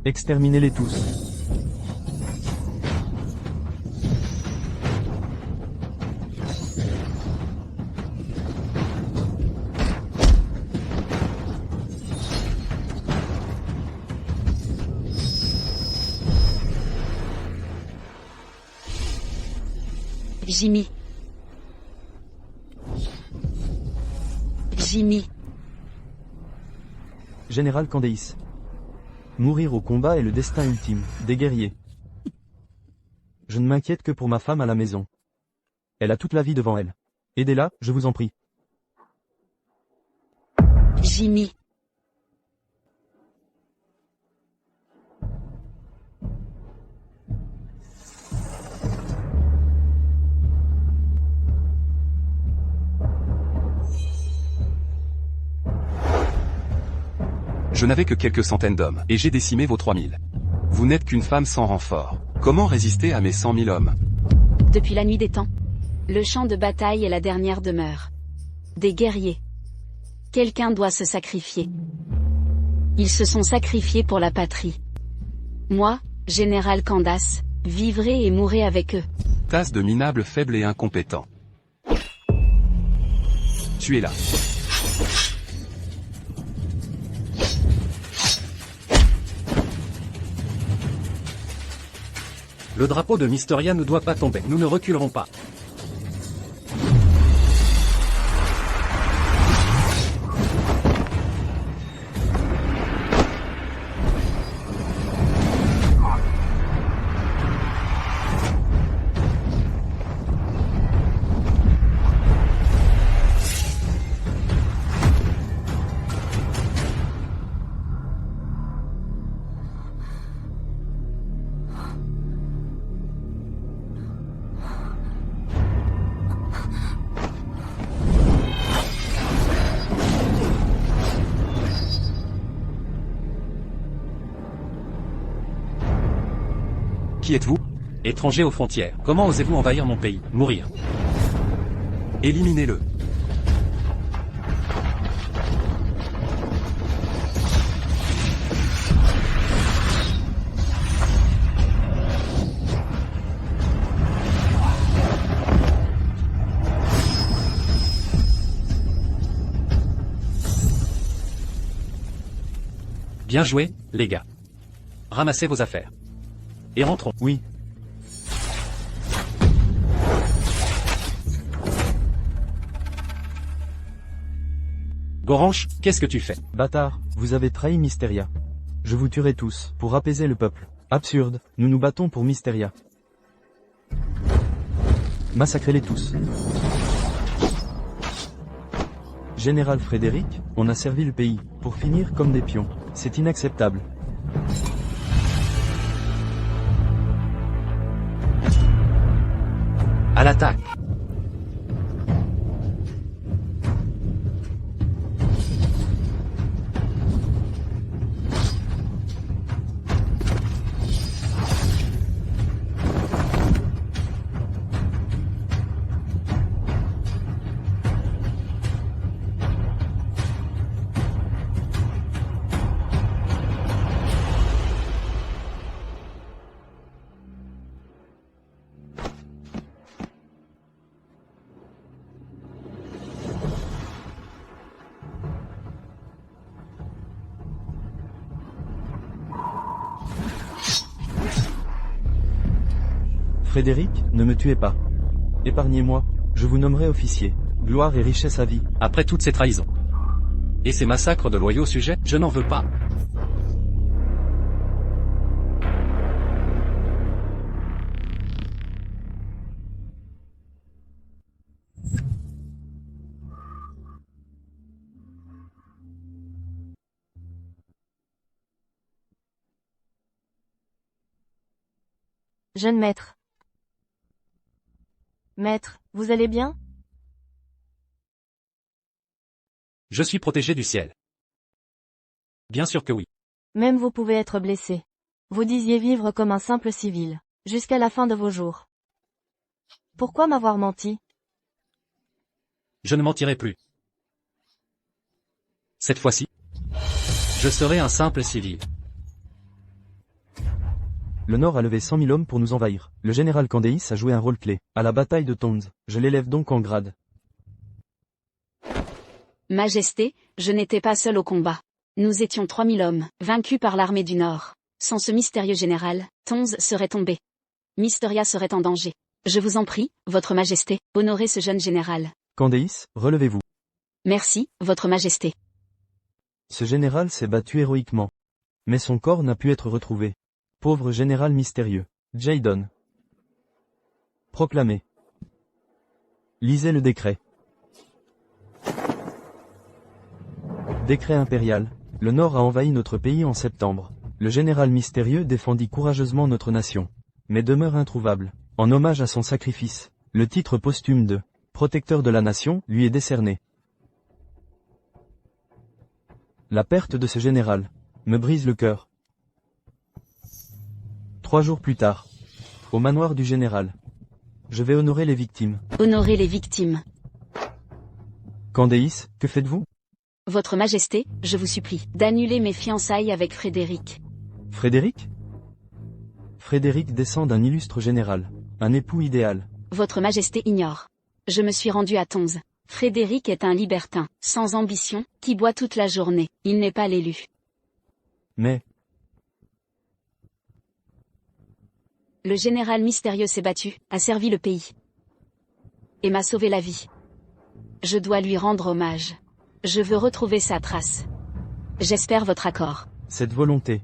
Exterminez-les tous. Jimmy. Jimmy. Général Candace. Mourir au combat est le destin ultime, des guerriers. Je ne m'inquiète que pour ma femme à la maison. Elle a toute la vie devant elle. Aidez-la, je vous en prie. Jimmy. Je n'avais que quelques centaines d'hommes, et j'ai décimé vos 3000. Vous n'êtes qu'une femme sans renfort. Comment résister à mes 100 000 hommes? Depuis la nuit des temps. Le champ de bataille est la dernière demeure. Des guerriers. Quelqu'un doit se sacrifier. Ils se sont sacrifiés pour la patrie. Moi, général Candace, vivrai et mourrai avec eux. Tasse de minables faibles et incompétents. Tuez-la. Le drapeau de Mysteria ne doit pas tomber, nous ne reculerons pas. Qui êtes-vous? Étranger aux frontières, comment osez-vous envahir mon pays? Mourir. Éliminez-le. Bien joué, les gars. Ramassez vos affaires. Et rentrons. Oui. Goranche, qu'est-ce que tu fais? Bâtard, vous avez trahi Mysteria. Je vous tuerai tous, pour apaiser le peuple. Absurde, nous nous battons pour Mysteria. Massacrez-les tous. Général Frédéric, on a servi le pays, pour finir comme des pions. C'est inacceptable. À l'attaque. Frédéric, ne me tuez pas. Épargnez-moi, je vous nommerai officier. Gloire et richesse à vie. Après toutes ces trahisons. Et ces massacres de loyaux sujets, je n'en veux pas. Jeune maître. Maître, vous allez bien? Je suis protégé du ciel. Bien sûr que oui. Même vous pouvez être blessé. Vous disiez vivre comme un simple civil, jusqu'à la fin de vos jours. Pourquoi m'avoir menti? Je ne mentirai plus. Cette fois-ci, je serai un simple civil. Le Nord a levé 100 000 hommes pour nous envahir. Le général Candéis a joué un rôle clé, à la bataille de Tonz. Je l'élève donc en grade. Majesté, je n'étais pas seul au combat. Nous étions 3000 hommes, vaincus par l'armée du Nord. Sans ce mystérieux général, Tonz serait tombé. Mysteria serait en danger. Je vous en prie, votre majesté, honorez ce jeune général. Candéis, relevez-vous. Merci, votre majesté. Ce général s'est battu héroïquement. Mais son corps n'a pu être retrouvé. Pauvre général mystérieux. Jaydon. Proclamé. Lisez le décret. Décret impérial. Le Nord a envahi notre pays en septembre. Le général mystérieux défendit courageusement notre nation. Mais demeure introuvable. En hommage à son sacrifice, le titre posthume de protecteur de la nation lui est décerné. La perte de ce général me brise le cœur. 3 jours plus tard, au manoir du général, je vais honorer les victimes. Honorez les victimes. Candéis, que faites-vous? Votre majesté, je vous supplie, d'annuler mes fiançailles avec Frédéric. Frédéric? Frédéric descend d'un illustre général, un époux idéal. Votre majesté ignore. Je me suis rendu à Tonz. Frédéric est un libertin, sans ambition, qui boit toute la journée. Il n'est pas l'élu. Mais, Le général mystérieux s'est battu, a servi le pays. Et m'a sauvé la vie. Je dois lui rendre hommage. Je veux retrouver sa trace. J'espère votre accord. cette volonté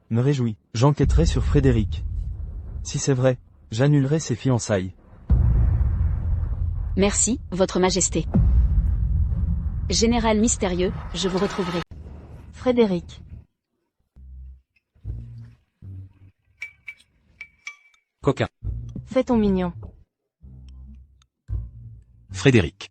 me réjouit. J'enquêterai sur Frédéric. Si c'est vrai, j'annulerai ses fiançailles. Merci, votre majesté. Général mystérieux, je vous retrouverai. Frédéric. Coquin. Fais ton mignon. Frédéric.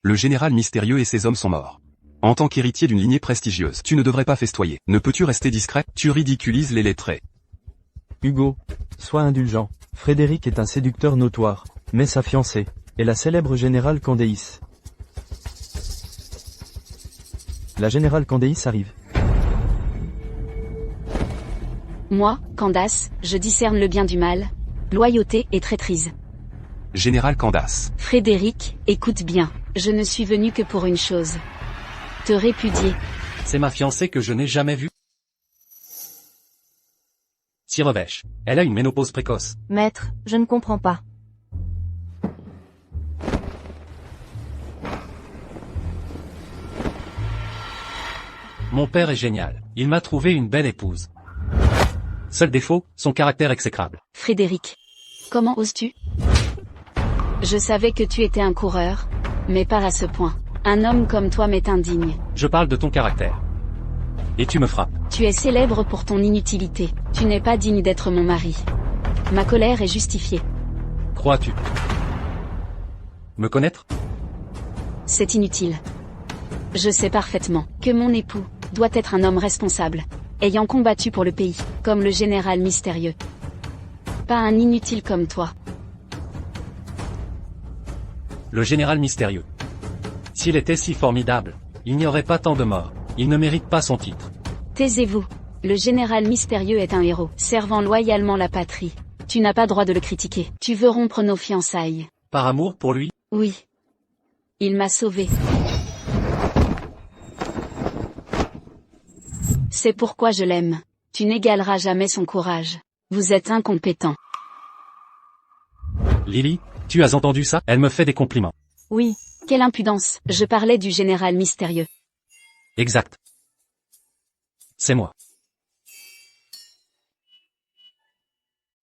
Le général mystérieux et ses hommes sont morts. En tant qu'héritier d'une lignée prestigieuse, tu ne devrais pas festoyer. Ne peux-tu rester discret? Tu ridiculises les lettrés. Hugo, sois indulgent. Frédéric est un séducteur notoire, mais sa fiancée est la célèbre générale Candéis. La générale Candéis arrive. Moi, Candace, je discerne le bien du mal, loyauté et traîtrise. Général Candace. Frédéric, écoute bien, je ne suis venu que pour une chose. Te répudier. C'est ma fiancée que je n'ai jamais vue. Si revêche. Elle a une ménopause précoce. Maître, je ne comprends pas. Mon père est génial. Il m'a trouvé une belle épouse. Seul défaut, son caractère exécrable. Frédéric. Comment oses-tu? Je savais que tu étais un coureur, mais pas à ce point. Un homme comme toi m'est indigne. Je parle de ton caractère. Et tu me frappes. Tu es célèbre pour ton inutilité. Tu n'es pas digne d'être mon mari. Ma colère est justifiée. Crois-tu me connaître? C'est inutile. Je sais parfaitement que mon époux doit être un homme responsable, ayant combattu pour le pays, comme le général mystérieux. Pas un inutile comme toi. Le général mystérieux. S'il était si formidable, il n'y aurait pas tant de morts. Il ne mérite pas son titre. Taisez-vous. Le général mystérieux est un héros, servant loyalement la patrie. Tu n'as pas droit de le critiquer. Tu veux rompre nos fiançailles. Par amour pour lui? Oui. Il m'a sauvé. C'est pourquoi je l'aime. Tu n'égaleras jamais son courage. Vous êtes incompétent. Lily, tu as entendu ça? Elle me fait des compliments. Oui. Quelle impudence. Je parlais du général mystérieux. Exact. C'est moi.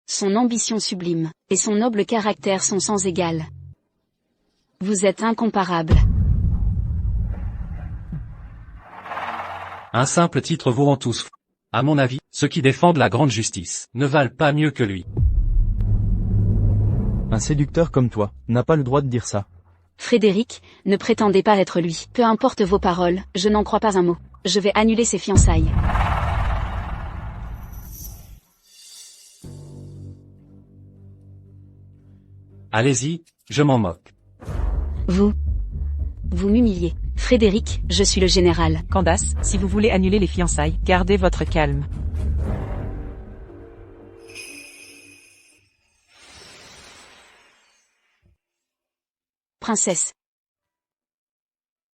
Son ambition sublime, et son noble caractère sont sans égal. Vous êtes incomparable. Un simple titre vous rend tous fous. À mon avis, ceux qui défendent la grande justice ne valent pas mieux que lui. Un séducteur comme toi n'a pas le droit de dire ça. Frédéric, ne prétendez pas être lui. Peu importe vos paroles, je n'en crois pas un mot. Je vais annuler ses fiançailles. Allez-y, je m'en moque. Vous m'humiliez. Frédéric, je suis le général. Candace, si vous voulez annuler les fiançailles, gardez votre calme. Princesse.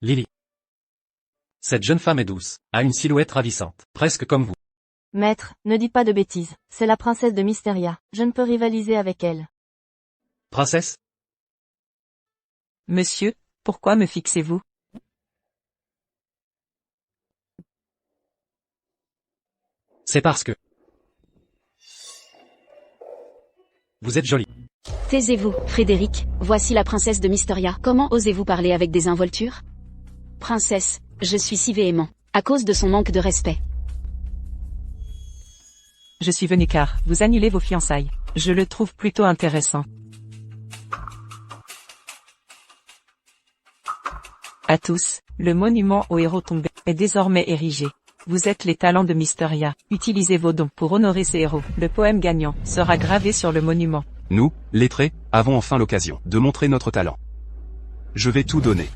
Lily. Cette jeune femme est douce, a une silhouette ravissante, presque comme vous. Maître, ne dites pas de bêtises. C'est la princesse de Mysteria. Je ne peux rivaliser avec elle. Princesse? Monsieur, pourquoi me fixez-vous? C'est parce que... Vous êtes jolie. Taisez-vous, Frédéric, voici la princesse de Mysteria. Comment osez-vous parler avec des involtures? Princesse, je suis si véhément, à cause de son manque de respect. Je suis venu car vous annulez vos fiançailles. Je le trouve plutôt intéressant. À tous, le monument aux héros tombés est désormais érigé. Vous êtes les talents de Mysteria. Utilisez vos dons pour honorer ces héros. Le poème gagnant sera gravé sur le monument. Nous, lettrés, avons enfin l'occasion de montrer notre talent. Je vais tout donner.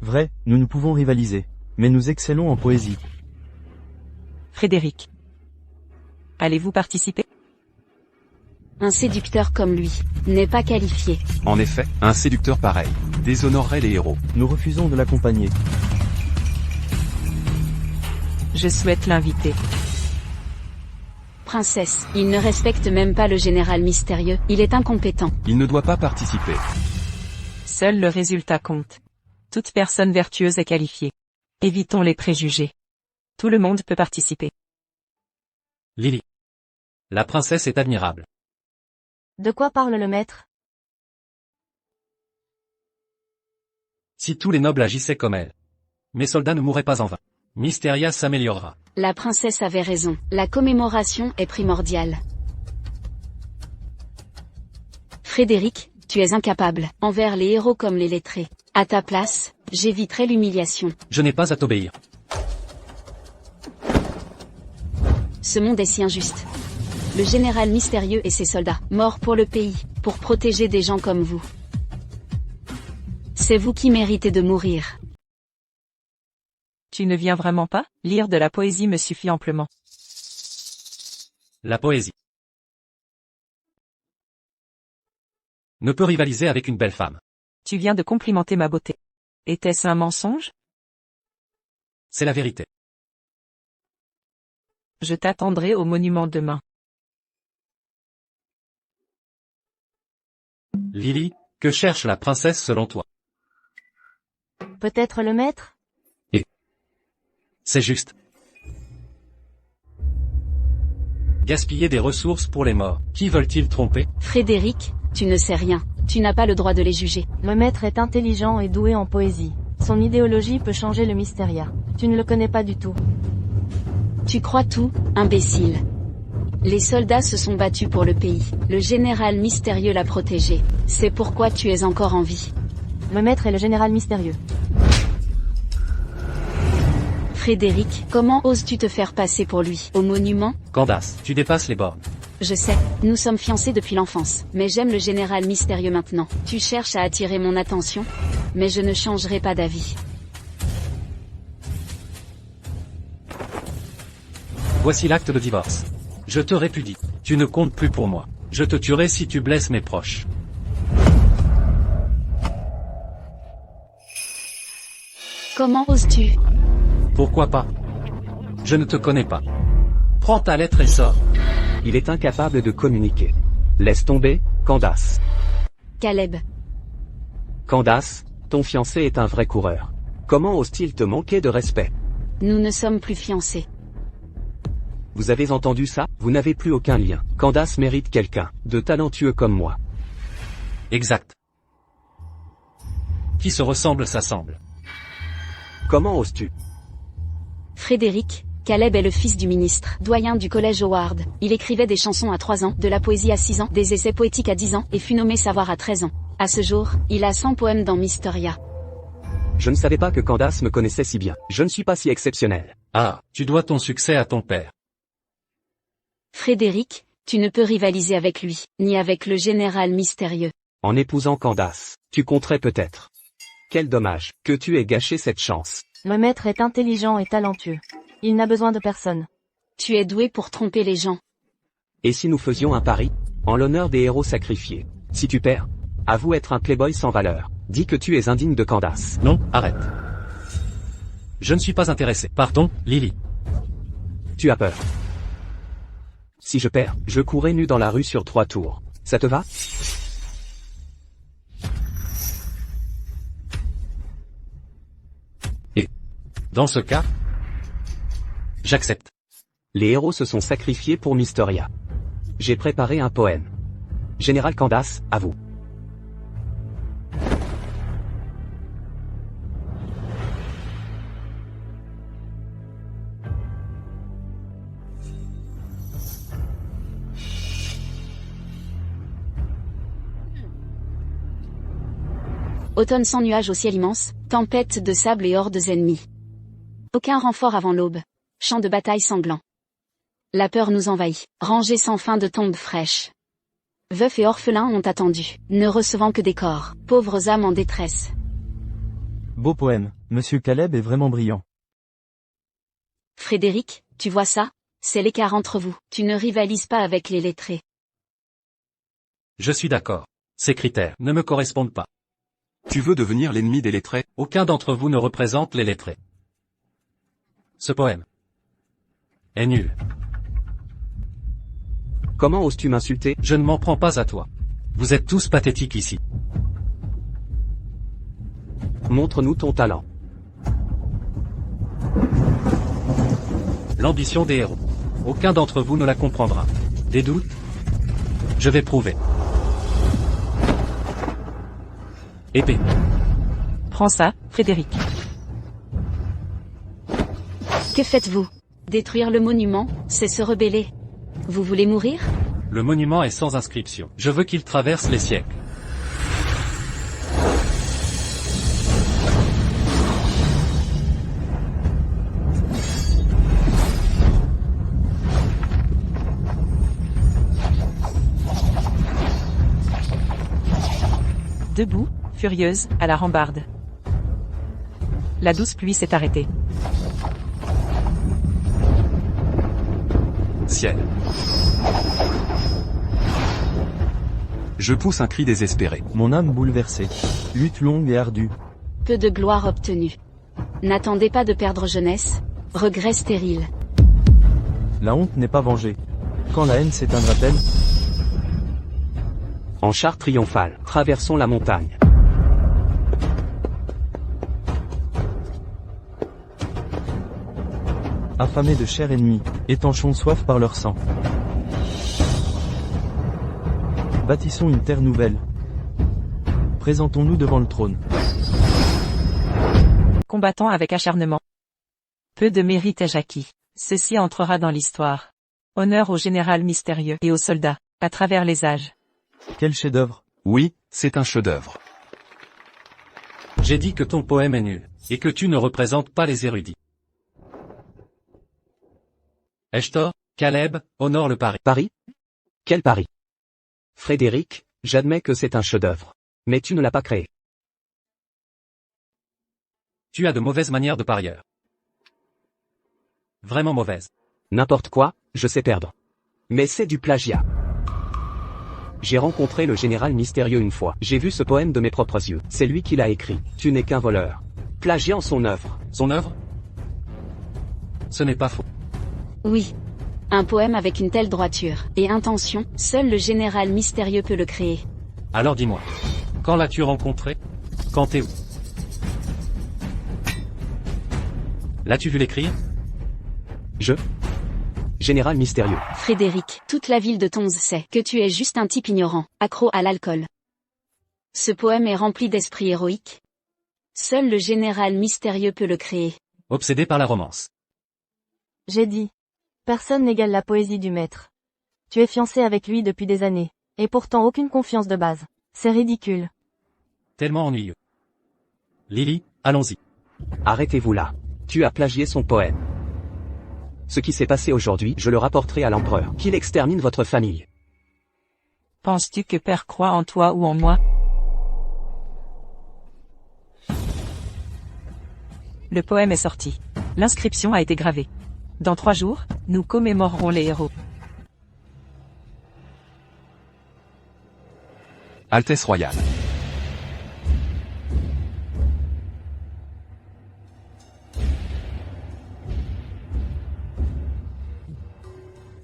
Vrai, nous ne pouvons rivaliser. Mais nous excellons en poésie. Frédéric. Allez-vous participer? Un séducteur comme lui n'est pas qualifié. En effet, un séducteur pareil déshonorerait les héros. Nous refusons de l'accompagner. Je souhaite l'inviter. Princesse, il ne respecte même pas le général mystérieux, il est incompétent. Il ne doit pas participer. Seul le résultat compte. Toute personne vertueuse est qualifiée. Évitons les préjugés. Tout le monde peut participer. Lily. La princesse est admirable. De quoi parle le maître? Si tous les nobles agissaient comme elle, mes soldats ne mourraient pas en vain. Mysteria s'améliorera. La princesse avait raison, la commémoration est primordiale. Frédéric, tu es incapable, envers les héros comme les lettrés. À ta place, j'éviterai l'humiliation. Je n'ai pas à t'obéir. Ce monde est si injuste. Le général mystérieux et ses soldats, morts pour le pays, pour protéger des gens comme vous. C'est vous qui méritez de mourir. Tu ne viens vraiment pas? Lire de la poésie me suffit amplement. La poésie ne peut rivaliser avec une belle femme. Tu viens de complimenter ma beauté. Était-ce un mensonge? C'est la vérité. Je t'attendrai au monument demain. Lily, que cherche la princesse selon toi? Peut-être le maître? C'est juste. Gaspiller des ressources pour les morts. Qui veulent-ils tromper? Frédéric, tu ne sais rien. Tu n'as pas le droit de les juger. Le maître est intelligent et doué en poésie. Son idéologie peut changer le Mysteria. Tu ne le connais pas du tout. Tu crois tout, imbécile. Les soldats se sont battus pour le pays. Le général mystérieux l'a protégé. C'est pourquoi tu es encore en vie. Le maître est le général mystérieux. Frédéric, comment oses-tu te faire passer pour lui? Au monument? Candace, tu dépasses les bornes. Je sais, nous sommes fiancés depuis l'enfance, mais j'aime le général mystérieux maintenant. Tu cherches à attirer mon attention? Mais je ne changerai pas d'avis. Voici l'acte de divorce. Je te répudie. Tu ne comptes plus pour moi. Je te tuerai si tu blesses mes proches. Comment oses-tu? Pourquoi pas? Je ne te connais pas. Prends ta lettre et sors. Il est incapable de communiquer. Laisse tomber, Candace. Caleb. Candace, ton fiancé est un vrai coureur. Comment ose-t-il te manquer de respect? Nous ne sommes plus fiancés. Vous avez entendu ça? Vous n'avez plus aucun lien. Candace mérite quelqu'un de talentueux comme moi. Exact. Qui se ressemble s'assemble. Comment oses-tu? Frédéric, Caleb est le fils du ministre, doyen du collège Howard. Il écrivait des chansons à 3 ans, de la poésie à 6 ans, des essais poétiques à 10 ans, et fut nommé savoir à 13 ans. À ce jour, il a 100 poèmes dans Mysteria. Je ne savais pas que Candace me connaissait si bien. Je ne suis pas si exceptionnel. Ah, tu dois ton succès à ton père. Frédéric, tu ne peux rivaliser avec lui, ni avec le général mystérieux. En épousant Candace, tu compterais peut-être. Quel dommage que tu aies gâché cette chance. Le maître est intelligent et talentueux. Il n'a besoin de personne. Tu es doué pour tromper les gens. Et si nous faisions un pari? En l'honneur des héros sacrifiés. Si tu perds, Avoue être un playboy sans valeur. Dis que tu es indigne de Candace. Non, arrête. Je ne suis pas intéressé. Pardon, Lily. Tu as peur. Si je perds, je courrai nu dans la rue sur 3 tours. Ça te va? Dans ce cas, j'accepte. Les héros se sont sacrifiés pour Mysteria. J'ai préparé un poème. Général Candace, à vous. Automne sans nuages au ciel immense, tempête de sable et hordes ennemies. Aucun renfort avant l'aube. Champ de bataille sanglant. La peur nous envahit. Rangées sans fin de tombes fraîches. Veufs et orphelins ont attendu, ne recevant que des corps. Pauvres âmes en détresse. Beau poème, Monsieur Caleb est vraiment brillant. Frédéric, tu vois ça? C'est l'écart entre vous. Tu ne rivalises pas avec les lettrés. Je suis d'accord. Ces critères ne me correspondent pas. Tu veux devenir l'ennemi des lettrés? Aucun d'entre vous ne représente les lettrés. Ce poème est nul. Comment oses-tu m'insulter? Je ne m'en prends pas à toi. Vous êtes tous pathétiques ici. Montre-nous ton talent. L'ambition des héros. Aucun d'entre vous ne la comprendra. Des doutes? Je vais prouver. Épée. Prends ça, Frédéric. Que faites-vous? Détruire le monument, c'est se rebeller. Vous voulez mourir? Le monument est sans inscription. Je veux qu'il traverse les siècles. Debout, furieuse, à la rambarde. La douce pluie s'est arrêtée. Ciel. Je pousse un cri désespéré. Mon âme bouleversée. Lutte longue et ardue. Peu de gloire obtenue. N'attendez pas de perdre jeunesse. Regret stérile. La honte n'est pas vengée. Quand la haine s'éteindra-t-elle? En char triomphal, traversons la montagne. Affamés de chair ennemie, étanchons soif par leur sang. Bâtissons une terre nouvelle. Présentons-nous devant le trône. Combattant avec acharnement. Peu de mérite ai-je acquis. Ceci entrera dans l'histoire. Honneur au général mystérieux et aux soldats, à travers les âges. Quel chef-d'œuvre! Oui, c'est un chef-d'œuvre. J'ai dit que ton poème est nul, et que tu ne représentes pas les érudits. Ai-je tort? Caleb, honore le pari. Paris? Quel pari? Frédéric, j'admets que c'est un chef-d'œuvre. Mais tu ne l'as pas créé. Tu as de mauvaises manières de parieur. Vraiment mauvaises. N'importe quoi, je sais perdre. Mais c'est du plagiat. J'ai rencontré le général mystérieux une fois. J'ai vu ce poème de mes propres yeux. C'est lui qui l'a écrit. Tu n'es qu'un voleur. Plagiant son œuvre. Son œuvre? Ce n'est pas faux. Oui. Un poème avec une telle droiture et intention, seul le général mystérieux peut le créer. Alors dis-moi. Quand l'as-tu rencontré? Quand et où? L'as-tu vu l'écrire? Général mystérieux. Frédéric, toute la ville de Tonze sait que tu es juste un type ignorant, accro à l'alcool. Ce poème est rempli d'esprit héroïque. Seul le général mystérieux peut le créer. Obsédé par la romance. J'ai dit. Personne n'égale la poésie du maître. Tu es fiancé avec lui depuis des années. Et pourtant aucune confiance de base. C'est ridicule. Tellement ennuyeux. Lily, allons-y. Arrêtez-vous là. Tu as plagié son poème. Ce qui s'est passé aujourd'hui, je le rapporterai à l'empereur. Qu'il extermine votre famille. Penses-tu que Père croit en toi ou en moi? Le poème est sorti. L'inscription a été gravée. Dans 3 jours, nous commémorerons les héros. Altesse royale.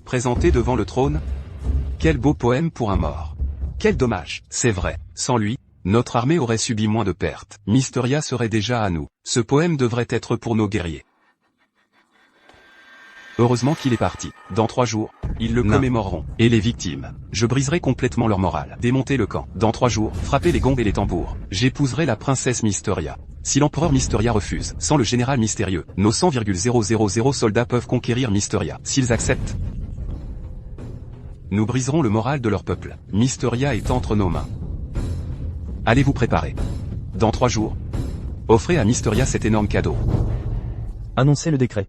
présenté devant le trône. Quel beau poème pour un mort. Quel dommage, c'est vrai, sans lui, notre armée aurait subi moins de pertes. Mysteria serait déjà à nous. Ce poème devrait être pour nos guerriers. Heureusement qu'il est parti. Dans 3 jours, ils le commémoreront. Et les victimes. Je briserai complètement leur morale. Démonter le camp. Dans 3 jours, frapper les gongs et les tambours. J'épouserai la princesse Mysteria. Si l'empereur Mysteria refuse, sans le général mystérieux, nos 100,000 soldats peuvent conquérir Mysteria. S'ils acceptent, nous briserons le moral de leur peuple. Mysteria est entre nos mains. Allez vous préparer. Dans 3 jours, offrez à Mysteria cet énorme cadeau. Annoncez le décret.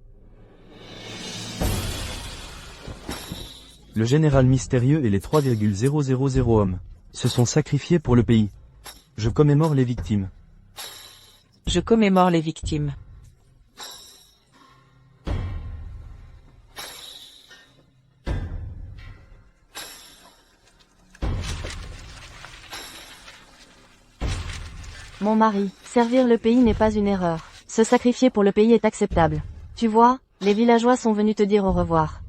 Le général mystérieux et les 3,000 hommes se sont sacrifiés pour le pays. Je commémore les victimes. Je commémore les victimes. Mon mari, servir le pays n'est pas une erreur. Se sacrifier pour le pays est acceptable. Tu vois, les villageois sont venus te dire au revoir.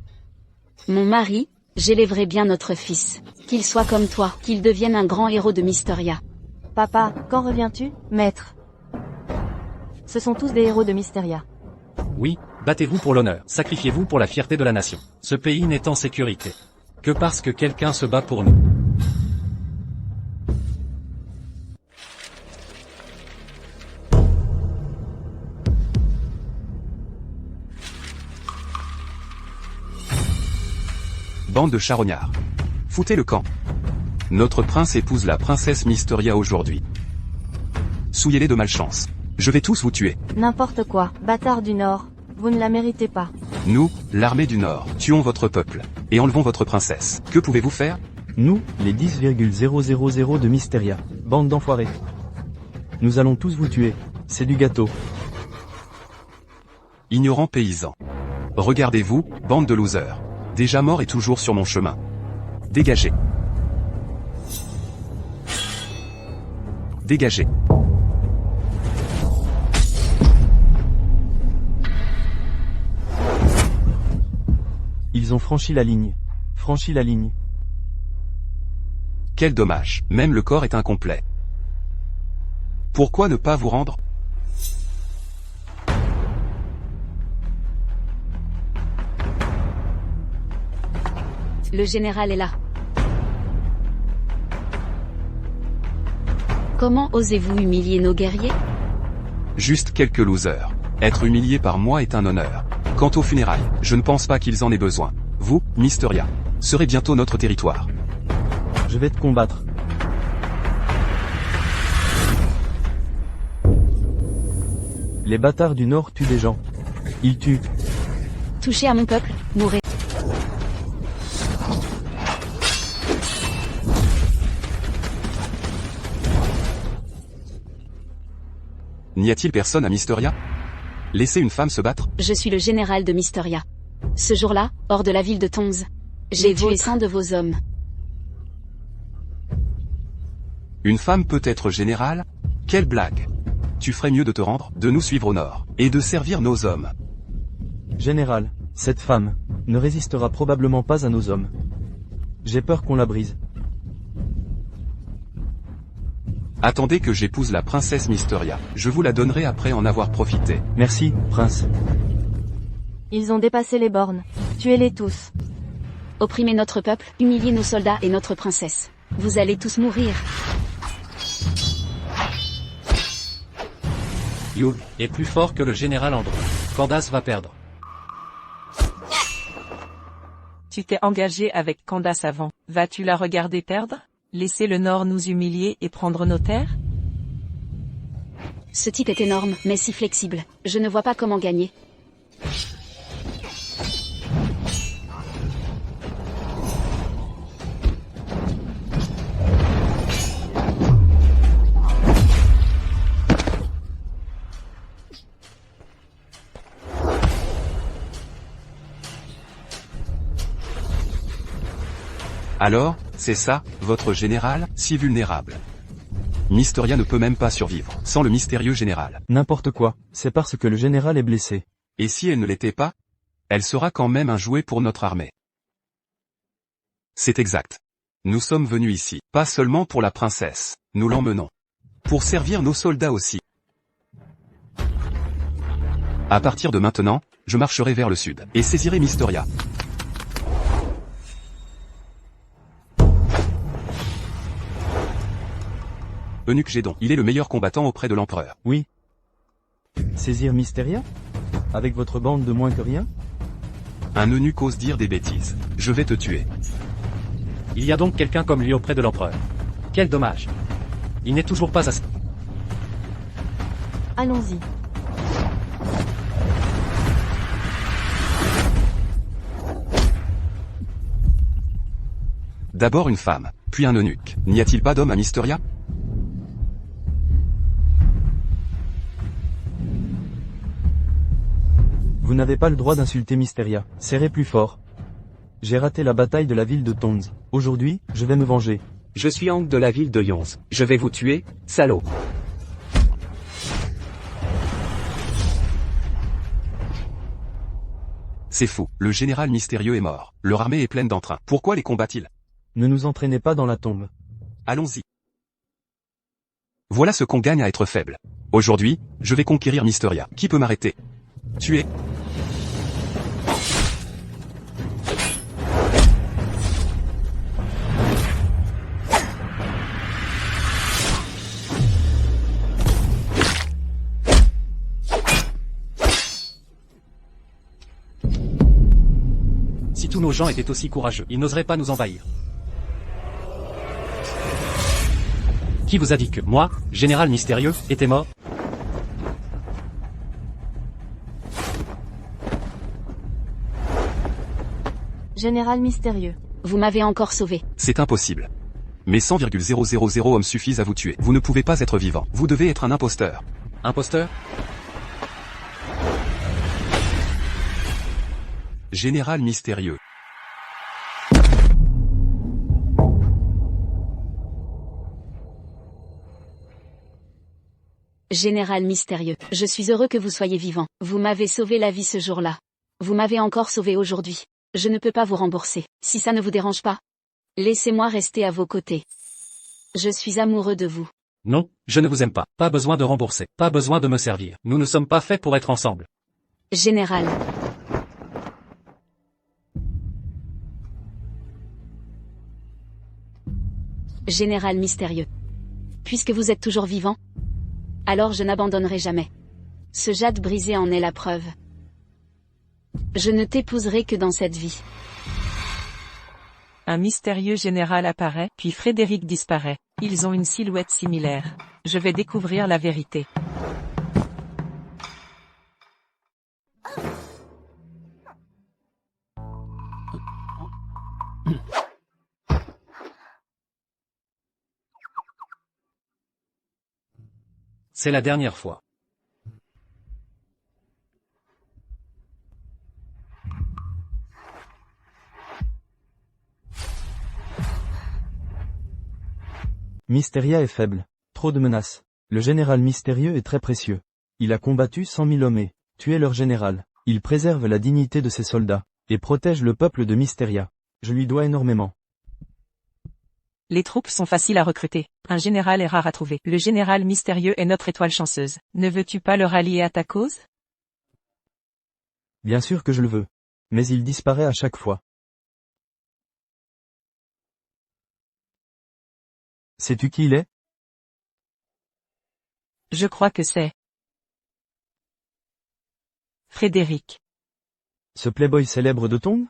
Mon mari, j'élèverai bien notre fils. Qu'il soit comme toi, qu'il devienne un grand héros de Mysteria. Papa, quand reviens-tu, maître? Ce sont tous des héros de Mysteria. Oui, battez-vous pour l'honneur, sacrifiez-vous pour la fierté de la nation. Ce pays n'est en sécurité que parce que quelqu'un se bat pour nous. Bande de charognards. Foutez le camp. Notre prince épouse la princesse Mysteria aujourd'hui. Souillez-les de malchance. Je vais tous vous tuer. N'importe quoi, bâtard du Nord. Vous ne la méritez pas. Nous, l'armée du Nord, tuons votre peuple. Et enlevons votre princesse. Que pouvez-vous faire? Nous, les 10,000 de Mysteria. Bande d'enfoirés. Nous allons tous vous tuer. C'est du gâteau. Ignorants paysans. Regardez-vous, bande de losers. Déjà mort et toujours sur mon chemin. Dégagez. Dégagez. Ils ont franchi la ligne. Franchi la ligne. Quel dommage, même le corps est incomplet. Pourquoi ne pas vous rendre? Le général est là. Comment osez-vous humilier nos guerriers? Juste quelques losers. Être humilié par moi est un honneur. Quant aux funérailles, je ne pense pas qu'ils en aient besoin. Vous, Mysteria, serez bientôt notre territoire. Je vais te combattre. Les bâtards du Nord tuent des gens. Ils tuent. Touchez à mon peuple, mourrez. N'y a-t-il personne à Mysteria? Laissez une femme se battre? Je suis le général de Mysteria. Ce jour-là, hors de la ville de Tonz, j'ai tué 100 de vos hommes. Une femme peut être générale? Quelle blague! Tu ferais mieux de te rendre, de nous suivre au nord, et de servir nos hommes. Général, cette femme ne résistera probablement pas à nos hommes. J'ai peur qu'on la brise. Attendez que j'épouse la princesse Mysteria. Je vous la donnerai après en avoir profité. Merci, prince. Ils ont dépassé les bornes. Tuez-les tous. Opprimez notre peuple, humiliez nos soldats et notre princesse. Vous allez tous mourir. Yul est plus fort que le général Andrew. Candace va perdre. Tu t'es engagé avec Candace avant. Vas-tu la regarder perdre? Laisser le Nord nous humilier et prendre nos terres? Ce type est énorme, mais si flexible. Je ne vois pas comment gagner. Alors, c'est ça, votre général, si vulnérable. Mysteria ne peut même pas survivre, sans le mystérieux général. N'importe quoi, c'est parce que le général est blessé. Et si elle ne l'était pas? Elle sera quand même un jouet pour notre armée. C'est exact. Nous sommes venus ici, pas seulement pour la princesse, nous l'emmenons. Pour servir nos soldats aussi. À partir de maintenant, je marcherai vers le sud, et saisirai Mysteria. Eunuque Gédon, il est le meilleur combattant auprès de l'empereur. Oui. Saisir Mysteria? Avec votre bande de moins que rien? Un eunuque ose dire des bêtises. Je vais te tuer. Il y a donc quelqu'un comme lui auprès de l'empereur. Quel dommage. Il n'est toujours pas assez. Allons-y. D'abord une femme, puis un eunuque. N'y a-t-il pas d'homme à Mysteria? Vous n'avez pas le droit d'insulter Mysteria. Serrez plus fort. J'ai raté la bataille de la ville de Tonz. Aujourd'hui, je vais me venger. Je suis Hank de la ville de Yonz. Je vais vous tuer, salaud. C'est fou, le général mystérieux est mort. Leur armée est pleine d'entrain. Pourquoi les combat-il? Ne nous entraînez pas dans la tombe. Allons-y. Voilà ce qu'on gagne à être faible. Aujourd'hui, je vais conquérir Mysteria. Qui peut m'arrêter? Tuer. Si tous nos gens étaient aussi courageux, ils n'oseraient pas nous envahir. Qui vous a dit que moi, général mystérieux, était mort? Général mystérieux. Vous m'avez encore sauvé. C'est impossible. Mais 100,000 hommes suffisent à vous tuer. Vous ne pouvez pas être vivant. Vous devez être un imposteur. Imposteur? Général mystérieux. Général mystérieux, je suis heureux que vous soyez vivant. Vous m'avez sauvé la vie ce jour-là. Vous m'avez encore sauvé aujourd'hui. Je ne peux pas vous rembourser, si ça ne vous dérange pas. Laissez-moi rester à vos côtés. Je suis amoureux de vous. Non, je ne vous aime pas. Pas besoin de rembourser. Pas besoin de me servir. Nous ne sommes pas faits pour être ensemble. Général. Général mystérieux. Puisque vous êtes toujours vivant, alors je n'abandonnerai jamais. Ce jade brisé en est la preuve. Je ne t'épouserai que dans cette vie. Un mystérieux général apparaît, puis Frédéric disparaît. Ils ont une silhouette similaire. Je vais découvrir la vérité. C'est la dernière fois. Mysteria est faible. Trop de menaces. Le général mystérieux est très précieux. Il a combattu 100 000 hommes et tué leur général. Il préserve la dignité de ses soldats, et protège le peuple de Mysteria. Je lui dois énormément. Les troupes sont faciles à recruter. Un général est rare à trouver. Le général mystérieux est notre étoile chanceuse. Ne veux-tu pas le rallier à ta cause? Bien sûr que je le veux. Mais il disparaît à chaque fois. Sais-tu qui il est? Je crois que c'est Frédéric. Ce playboy célèbre de Tongue?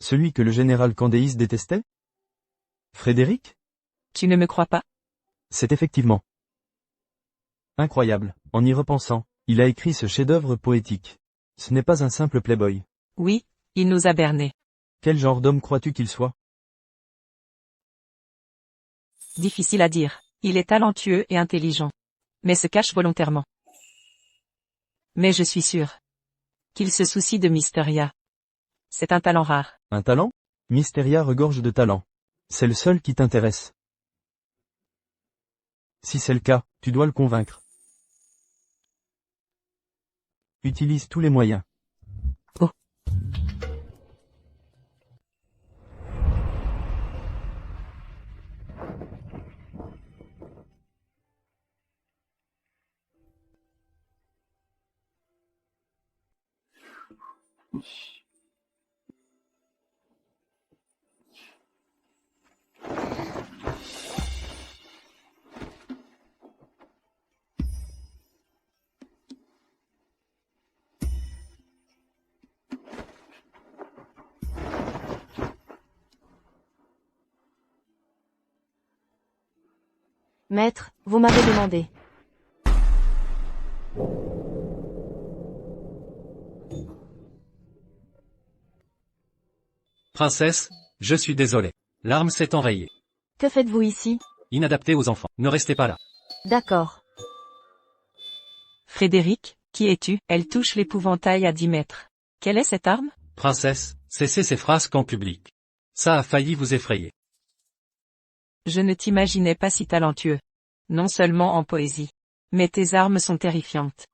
Celui que le général Candéis détestait? Frédéric? Tu ne me crois pas? C'est effectivement incroyable. En y repensant, il a écrit ce chef-d'œuvre poétique. Ce n'est pas un simple playboy. Oui, il nous a bernés. Quel genre d'homme crois-tu qu'il soit? Difficile à dire. Il est talentueux et intelligent. Mais se cache volontairement. Mais je suis sûr qu'il se soucie de Mysteria. C'est un talent rare. Un talent? Mysteria regorge de talent. C'est le seul qui t'intéresse. Si c'est le cas, tu dois le convaincre. Utilise tous les moyens. Maître, vous m'avez demandé. Princesse, je suis désolé. L'arme s'est enrayée. Que faites-vous ici? Inadaptée aux enfants. Ne restez pas là. D'accord. Frédéric, qui es-tu? Elle touche l'épouvantail à 10 mètres. Quelle est cette arme? Princesse, cessez ces frasques en public. Ça a failli vous effrayer. Je ne t'imaginais pas si talentueux. Non seulement en poésie. Mais tes armes sont terrifiantes.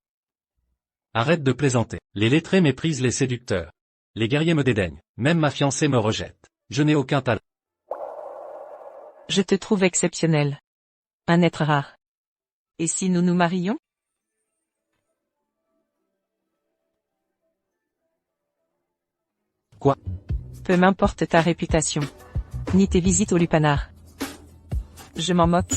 Arrête de plaisanter. Les lettrés méprisent les séducteurs. Les guerriers me dédaignent. Même ma fiancée me rejette. Je n'ai aucun talent. Je te trouve exceptionnel. Un être rare. Et si nous nous marions? Quoi? Peu m'importe ta réputation. Ni tes visites au lupanar. Je m'en moque.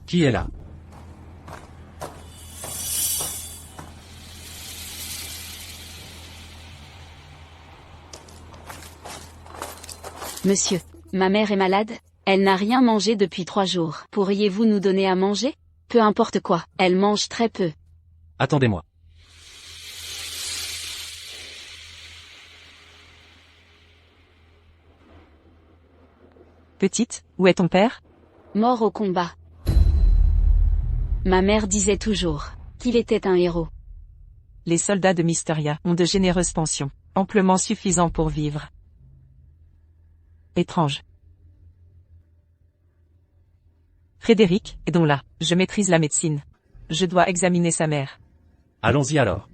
Qui est là? Monsieur, ma mère est malade, elle n'a rien mangé depuis 3 jours. Pourriez-vous nous donner à manger? Peu importe quoi, elle mange très peu. Attendez-moi. Petite, où est ton père? Mort au combat. Ma mère disait toujours qu'il était un héros. Les soldats de Mysteria ont de généreuses pensions, amplement suffisant pour vivre. Étrange. Frédéric, aidons là, je maîtrise la médecine. Je dois examiner sa mère. Allons-y alors.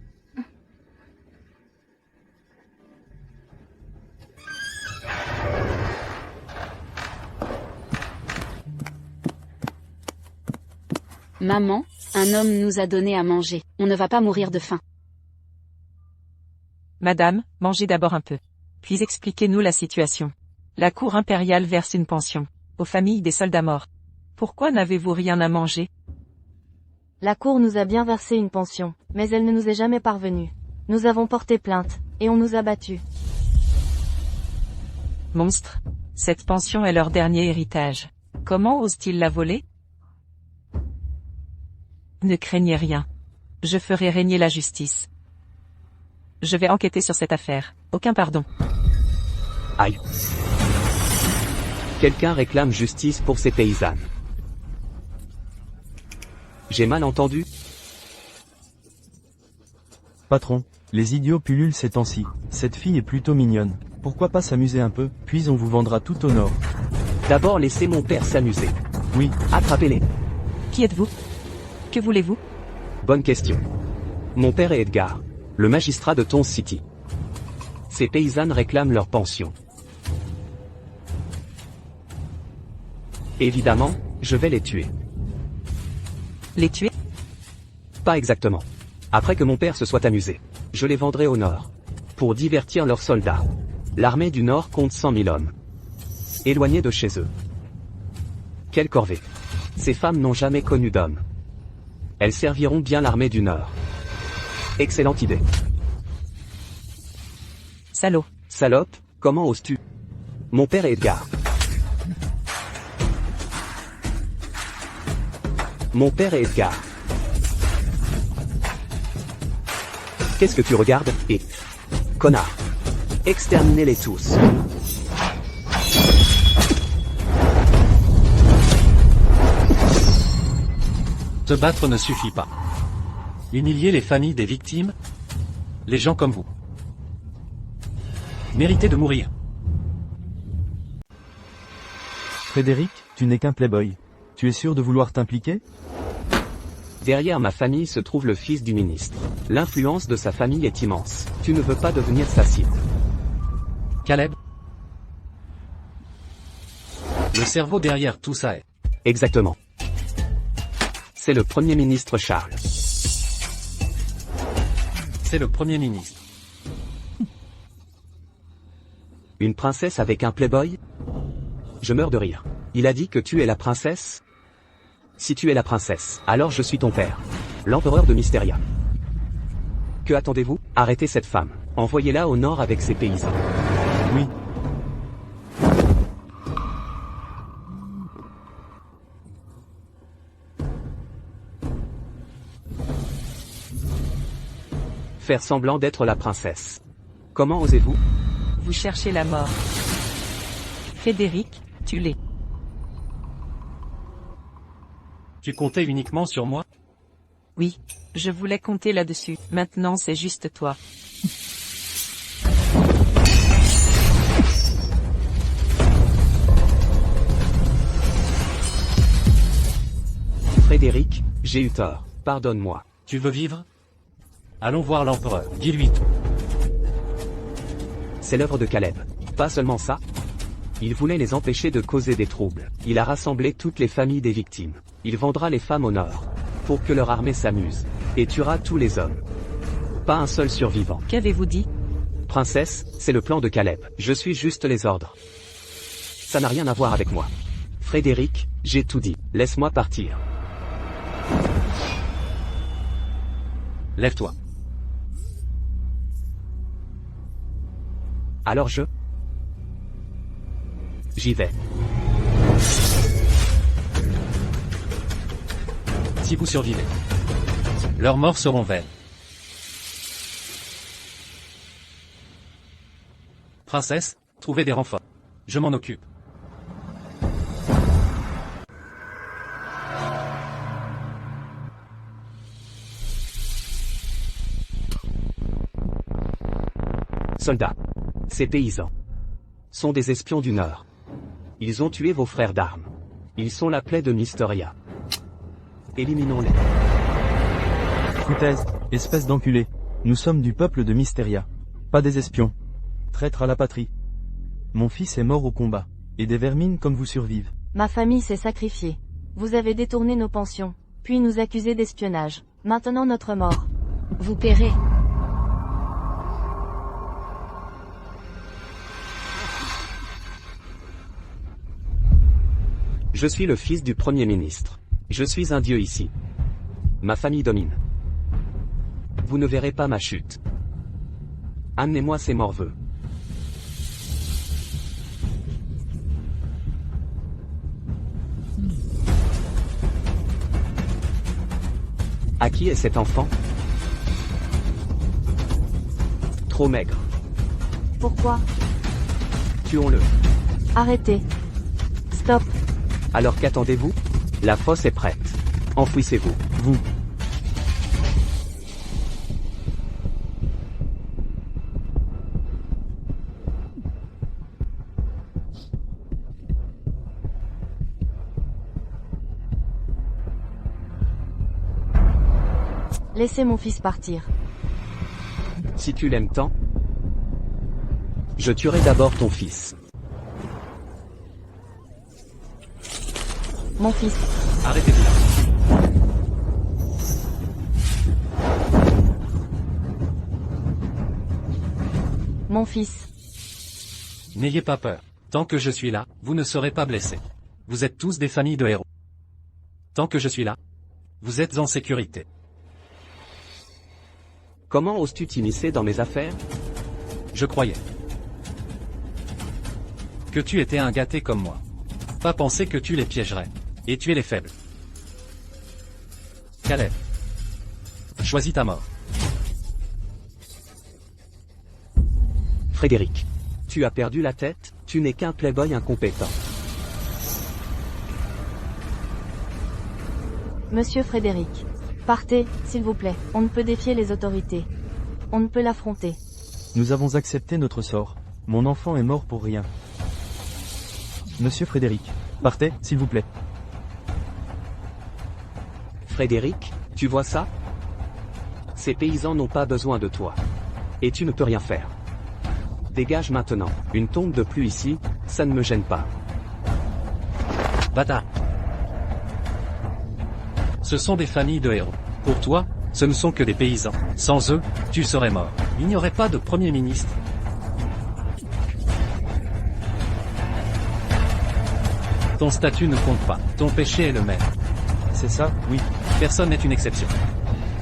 Maman, un homme nous a donné à manger. On ne va pas mourir de faim. Madame, mangez d'abord un peu. Puis expliquez-nous la situation. La cour impériale verse une pension aux familles des soldats morts. Pourquoi n'avez-vous rien à manger? La cour nous a bien versé une pension, mais elle ne nous est jamais parvenue. Nous avons porté plainte, et on nous a battus. Monstre. Cette pension est leur dernier héritage. Comment osent-ils la voler? Ne craignez rien. Je ferai régner la justice. Je vais enquêter sur cette affaire. Aucun pardon. Aïe. Quelqu'un réclame justice pour ces paysannes. J'ai mal entendu? Patron, les idiots pullulent ces temps-ci. Cette fille est plutôt mignonne. Pourquoi pas s'amuser un peu, puis on vous vendra tout au nord. D'abord laissez mon père s'amuser. Oui, Attrapez-les. Qui êtes-vous? Que voulez-vous? Bonne question. Mon père est Edgar, le magistrat de Tons City. Ces paysannes réclament leur pension. Évidemment, je vais les tuer. Les tuer? Pas exactement. Après que mon père se soit amusé, je les vendrai au nord. Pour divertir leurs soldats. L'armée du nord compte 100 000 hommes. Éloignés de chez eux. Quelle corvée. Ces femmes n'ont jamais connu d'hommes. Elles serviront bien l'armée du nord. Excellente idée. Salaud. Salope, comment oses-tu? Mon père est Edgar. Mon père est Edgar. Qu'est-ce que tu regardes? Et... Connard. Exterminez-les tous. Se battre ne suffit pas. Humilier les familles des victimes? Les gens comme vous. Méritez de mourir. Frédéric, tu n'es qu'un playboy. Tu es sûr de vouloir t'impliquer? Derrière ma famille se trouve le fils du ministre. L'influence de sa famille est immense. Tu ne veux pas devenir sa cible. Caleb? Le cerveau derrière tout ça est. Exactement. C'est le Premier ministre Charles. C'est le Premier ministre. Une princesse avec un playboy? Je meurs de rire. Il a dit que tu es la princesse? Si tu es la princesse, alors je suis ton père. L'empereur de Mysteria. Que attendez-vous? Arrêtez cette femme. Envoyez-la au nord avec ses paysans. Oui. Faire semblant d'être la princesse. Comment osez-vous? Vous cherchez la mort. Frédéric, tu l'es. Tu comptais uniquement sur moi? Oui, je voulais compter là-dessus. Maintenant c'est juste toi. Frédéric, j'ai eu tort. Pardonne-moi. Tu veux vivre? Allons voir l'empereur. Dis-lui tout. C'est l'œuvre de Caleb. Pas seulement ça. Il voulait les empêcher de causer des troubles. Il a rassemblé toutes les familles des victimes. Il vendra les femmes au nord. Pour que leur armée s'amuse. Et tuera tous les hommes. Pas un seul survivant. Qu'avez-vous dit? Princesse, c'est le plan de Caleb. Je suis juste les ordres. Ça n'a rien à voir avec moi. Frédéric, j'ai tout dit. Laisse-moi partir. Lève-toi. Alors j'y vais. Si vous survivez, leurs morts seront vaines. Princesse, trouvez des renforts. Je m'en occupe. Soldats. Ces paysans sont des espions du Nord. Ils ont tué vos frères d'armes. Ils sont la plaie de Mysteria. Éliminons-les. Foutaise, espèce d'enculé. Nous sommes du peuple de Mysteria. Pas des espions. Traîtres à la patrie. Mon fils est mort au combat. Et des vermines comme vous survivent. Ma famille s'est sacrifiée. Vous avez détourné nos pensions, puis nous accusé d'espionnage. Maintenant notre mort. Vous paierez. Je suis le fils du Premier ministre. Je suis un dieu ici. Ma famille domine. Vous ne verrez pas ma chute. Amenez-moi ces morveux. À qui est cet enfant? Trop maigre. Pourquoi? Tuons-le. Arrêtez. Stop. Alors qu'attendez-vous? La fosse est prête. Enfouissez-vous. Vous. Laissez mon fils partir. Si tu l'aimes tant, je tuerai d'abord ton fils. Mon fils. Arrêtez-vous là. Mon fils. N'ayez pas peur. Tant que je suis là, vous ne serez pas blessés. Vous êtes tous des familles de héros. Tant que je suis là, vous êtes en sécurité. Comment oses-tu t'immiscer dans mes affaires? Je croyais que tu étais un gâté comme moi. Pas penser que tu les piégerais. Et tuer les faibles. Caleb. Choisis ta mort. Frédéric. Tu as perdu la tête, tu n'es qu'un playboy incompétent. Monsieur Frédéric. Partez, s'il vous plaît. On ne peut défier les autorités. On ne peut l'affronter. Nous avons accepté notre sort. Mon enfant est mort pour rien. Monsieur Frédéric, partez, s'il vous plaît. Frédéric, tu vois ça? Ces paysans n'ont pas besoin de toi. Et tu ne peux rien faire. Dégage maintenant. Une tombe de plus ici, ça ne me gêne pas. Bâtard. Ce sont des familles de héros. Pour toi, ce ne sont que des paysans. Sans eux, tu serais mort. Il n'y aurait pas de Premier ministre. Ton statut ne compte pas. Ton péché est le même. C'est ça, oui. Personne n'est une exception.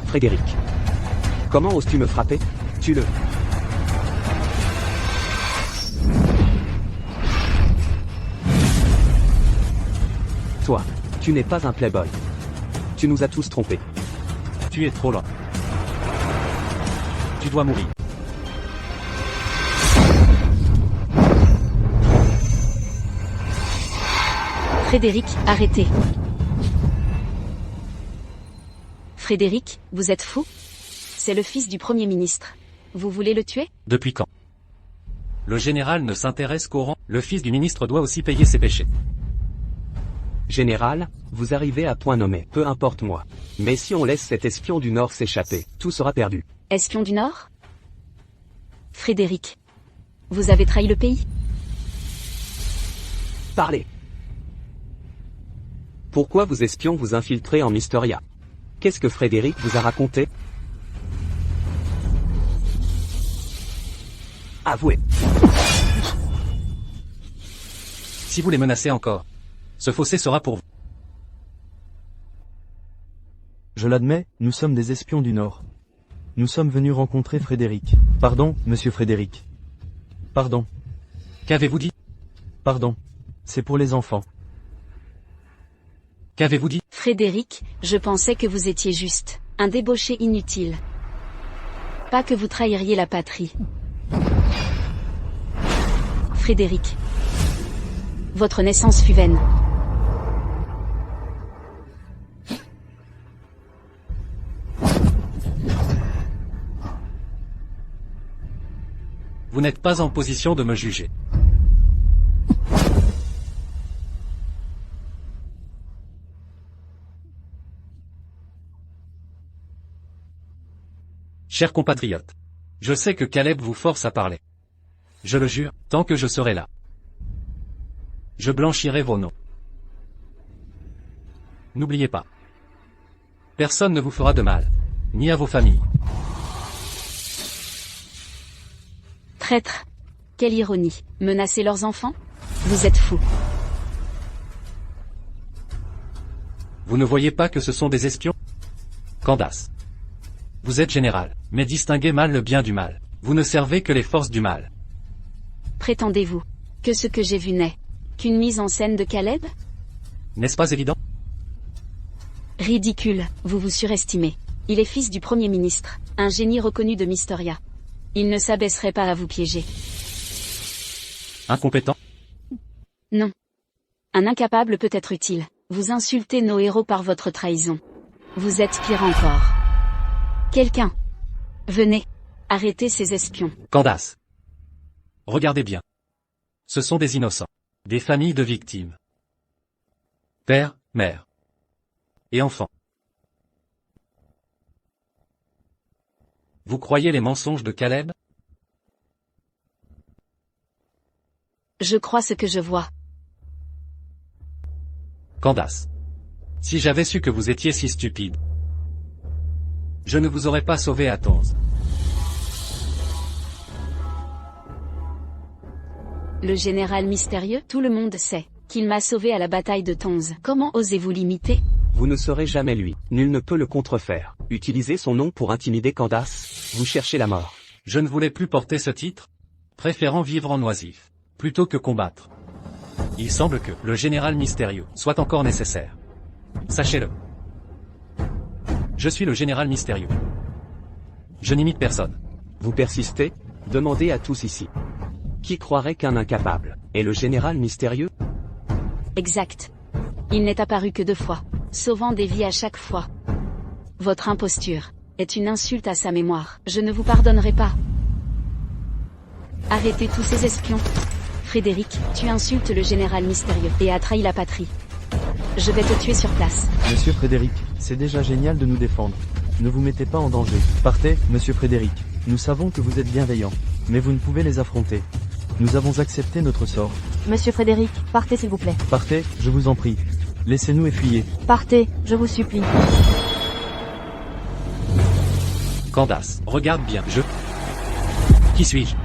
Frédéric. Comment oses-tu me frapper? Tue-le. Toi, tu n'es pas un playboy. Tu nous as tous trompés. Tu es trop lent. Tu dois mourir. Frédéric, arrêtez. Frédéric, vous êtes fou? C'est le fils du Premier ministre. Vous voulez le tuer? Depuis quand? Le général ne s'intéresse qu'au rang. Le fils du ministre doit aussi payer ses péchés. Général, vous arrivez à point nommé, peu importe moi. Mais si on laisse cet espion du Nord s'échapper, tout sera perdu. Espion du Nord? Frédéric, vous avez trahi le pays? Parlez. Pourquoi vos espions vous infiltrez en Mysteria? Qu'est-ce que Frédéric vous a raconté? Avouez. Si vous les menacez encore, ce fossé sera pour vous. Je l'admets, nous sommes des espions du Nord. Nous sommes venus rencontrer Frédéric. Pardon, monsieur Frédéric. Pardon. Qu'avez-vous dit? Pardon. C'est pour les enfants. Qu'avez-vous dit? Frédéric, je pensais que vous étiez juste un débauché inutile. Pas que vous trahiriez la patrie. Frédéric. Votre naissance fut vaine. Vous n'êtes pas en position de me juger. Chers compatriotes, je sais que Caleb vous force à parler. Je le jure, tant que je serai là, je blanchirai vos noms. N'oubliez pas. Personne ne vous fera de mal, ni à vos familles. Traître. Quelle ironie. Menacer leurs enfants? Vous êtes fous. Vous ne voyez pas que ce sont des espions? Candace. Vous êtes général, mais distinguez mal le bien du mal. Vous ne servez que les forces du mal. Prétendez-vous que ce que j'ai vu n'est qu'une mise en scène de Caleb? N'est-ce pas évident? Ridicule, vous vous surestimez. Il est fils du Premier ministre, un génie reconnu de Mysteria. Il ne s'abaisserait pas à vous piéger. Incompétent? Non. Un incapable peut être utile. Vous insultez nos héros par votre trahison. Vous êtes pire encore. Quelqu'un. Venez. Arrêtez ces espions. Candace. Regardez bien. Ce sont des innocents. Des familles de victimes. Père, mère. Et enfants. Vous croyez les mensonges de Caleb? Je crois ce que je vois. Candace. Si j'avais su que vous étiez si stupide, je ne vous aurais pas sauvé à Tonz. Le général mystérieux, tout le monde sait qu'il m'a sauvé à la bataille de Tonz. Comment osez-vous l'imiter? Vous ne serez jamais lui. Nul ne peut le contrefaire. Utilisez son nom pour intimider Candace. Vous cherchez la mort. Je ne voulais plus porter ce titre, préférant vivre en oisif, plutôt que combattre. Il semble que le général mystérieux soit encore nécessaire. Sachez-le. Je suis le général mystérieux. Je n'imite personne. Vous persistez? Demandez à tous ici. Qui croirait qu'un incapable est le général mystérieux? Exact. Il n'est apparu que 2 fois, sauvant des vies à chaque fois. Votre imposture est une insulte à sa mémoire. Je ne vous pardonnerai pas. Arrêtez tous ces espions. Frédéric, tu insultes le général mystérieux et as trahi la patrie. Je vais te tuer sur place. Monsieur Frédéric, c'est déjà génial de nous défendre. Ne vous mettez pas en danger. Partez, monsieur Frédéric. Nous savons que vous êtes bienveillant. Mais vous ne pouvez les affronter. Nous avons accepté notre sort. Monsieur Frédéric, partez s'il vous plaît. Partez, je vous en prie. Laissez-nous et fuyez. Partez, je vous supplie. Candace, regarde bien, Qui suis-je?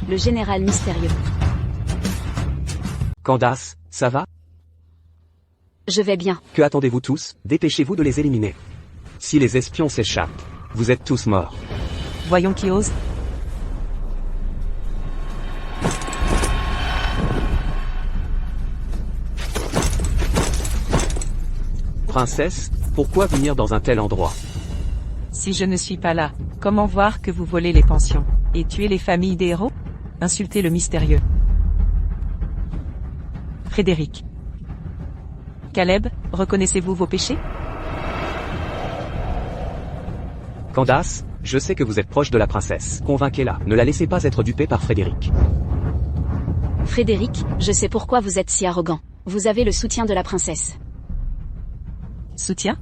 Le général mystérieux. Candace, ça va? Je vais bien. Que attendez-vous tous? Dépêchez-vous de les éliminer. Si les espions s'échappent, vous êtes tous morts. Voyons qui ose. Princesse, pourquoi venir dans un tel endroit? Si je ne suis pas là, comment voir que vous volez les pensions et tuez les familles des héros? Insultez le mystérieux. Frédéric. Caleb, reconnaissez-vous vos péchés? Candace, je sais que vous êtes proche de la princesse. Convainquez-la, ne la laissez pas être dupée par Frédéric. Frédéric, je sais pourquoi vous êtes si arrogant. Vous avez le soutien de la princesse. Soutien?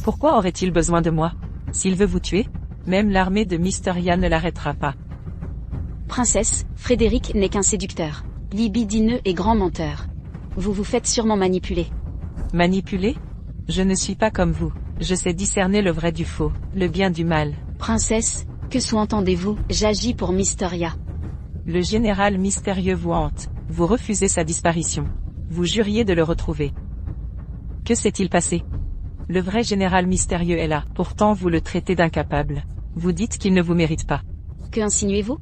Pourquoi aurait-il besoin de moi? S'il veut vous tuer, même l'armée de Mysteria ne l'arrêtera pas. Princesse, Frédéric n'est qu'un séducteur, libidineux et grand menteur. Vous vous faites sûrement manipuler. Manipuler? Je ne suis pas comme vous. Je sais discerner le vrai du faux, le bien du mal. Princesse, que sous-entendez-vous? J'agis pour Mysteria. Le général mystérieux vous hante. Vous refusez sa disparition. Vous juriez de le retrouver. Que s'est-il passé? Le vrai général mystérieux est là. Pourtant vous le traitez d'incapable. Vous dites qu'il ne vous mérite pas. Que insinuez-vous?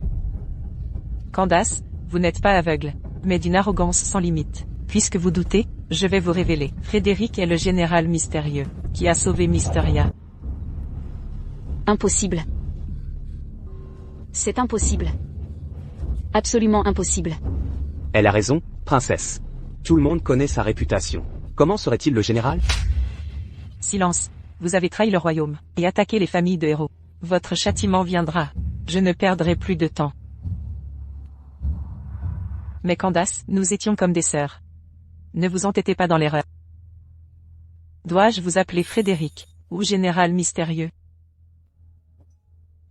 Candace, vous n'êtes pas aveugle, mais d'une arrogance sans limite. Puisque vous doutez, je vais vous révéler. Frédéric est le général mystérieux, qui a sauvé Mysteria. Impossible. C'est impossible. Absolument impossible. Elle a raison, princesse. Tout le monde connaît sa réputation. Comment serait-il le général? Silence. Vous avez trahi le royaume, et attaqué les familles de héros. Votre châtiment viendra. Je ne perdrai plus de temps. Mais Candace, nous étions comme des sœurs. Ne vous entêtez pas dans l'erreur. Dois-je vous appeler Frédéric, ou général mystérieux?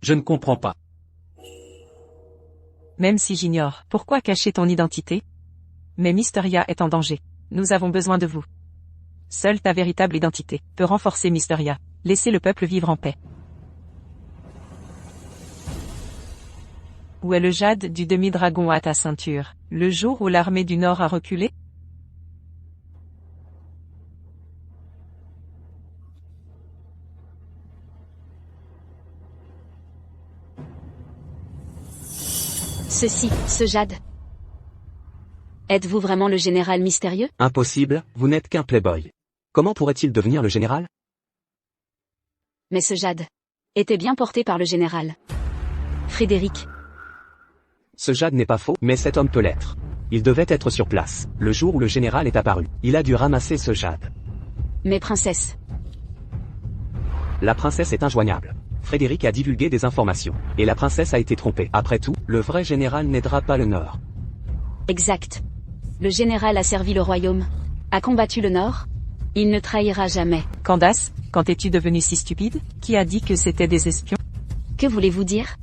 Je ne comprends pas. Même si j'ignore, pourquoi cacher ton identité? Mais Mysteria est en danger. Nous avons besoin de vous. Seule ta véritable identité peut renforcer Mysteria. Laissez le peuple vivre en paix. Où est le jade du demi-dragon à ta ceinture, le jour où l'armée du Nord a reculé? Ce jade. Êtes-vous vraiment le général mystérieux? Impossible, vous n'êtes qu'un playboy. Comment pourrait-il devenir le général? Mais ce jade était bien porté par le général. Frédéric. Ce jade n'est pas faux, mais cet homme peut l'être. Il devait être sur place, le jour où le général est apparu. Il a dû ramasser ce jade. Mais princesse. La princesse est injoignable. Frédéric a divulgué des informations, et la princesse a été trompée. Après tout, le vrai général n'aidera pas le Nord. Exact. Le général a servi le royaume, a combattu le Nord. Il ne trahira jamais. Candace, quand es-tu devenue si stupide? Qui a dit que c'était des espions? Que voulez-vous dire?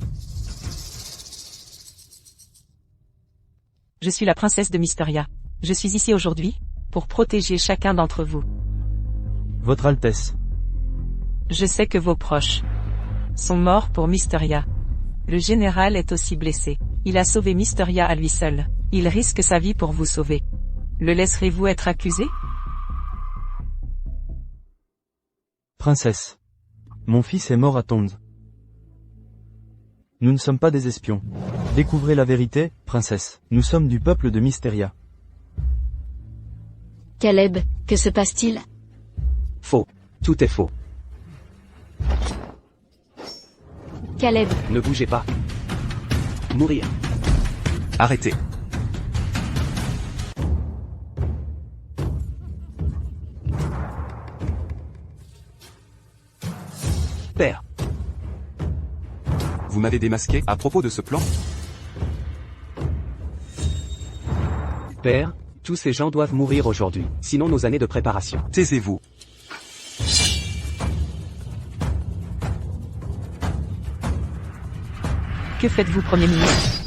Je suis la princesse de Mysteria. Je suis ici aujourd'hui, pour protéger chacun d'entre vous. Votre Altesse. Je sais que vos proches sont morts pour Mysteria. Le général est aussi blessé. Il a sauvé Mysteria à lui seul. Il risque sa vie pour vous sauver. Le laisserez-vous être accusé? Princesse. Mon fils est mort à Tonde. Nous ne sommes pas des espions. Découvrez la vérité, princesse. Nous sommes du peuple de Mysteria. Caleb, que se passe-t-il? Faux. Tout est faux. Caleb. Ne bougez pas. Mourir. Arrêtez. Père. Vous m'avez démasqué à propos de ce plan? Père, tous ces gens doivent mourir aujourd'hui, sinon nos années de préparation. Taisez-vous. Que faites-vous, Premier ministre?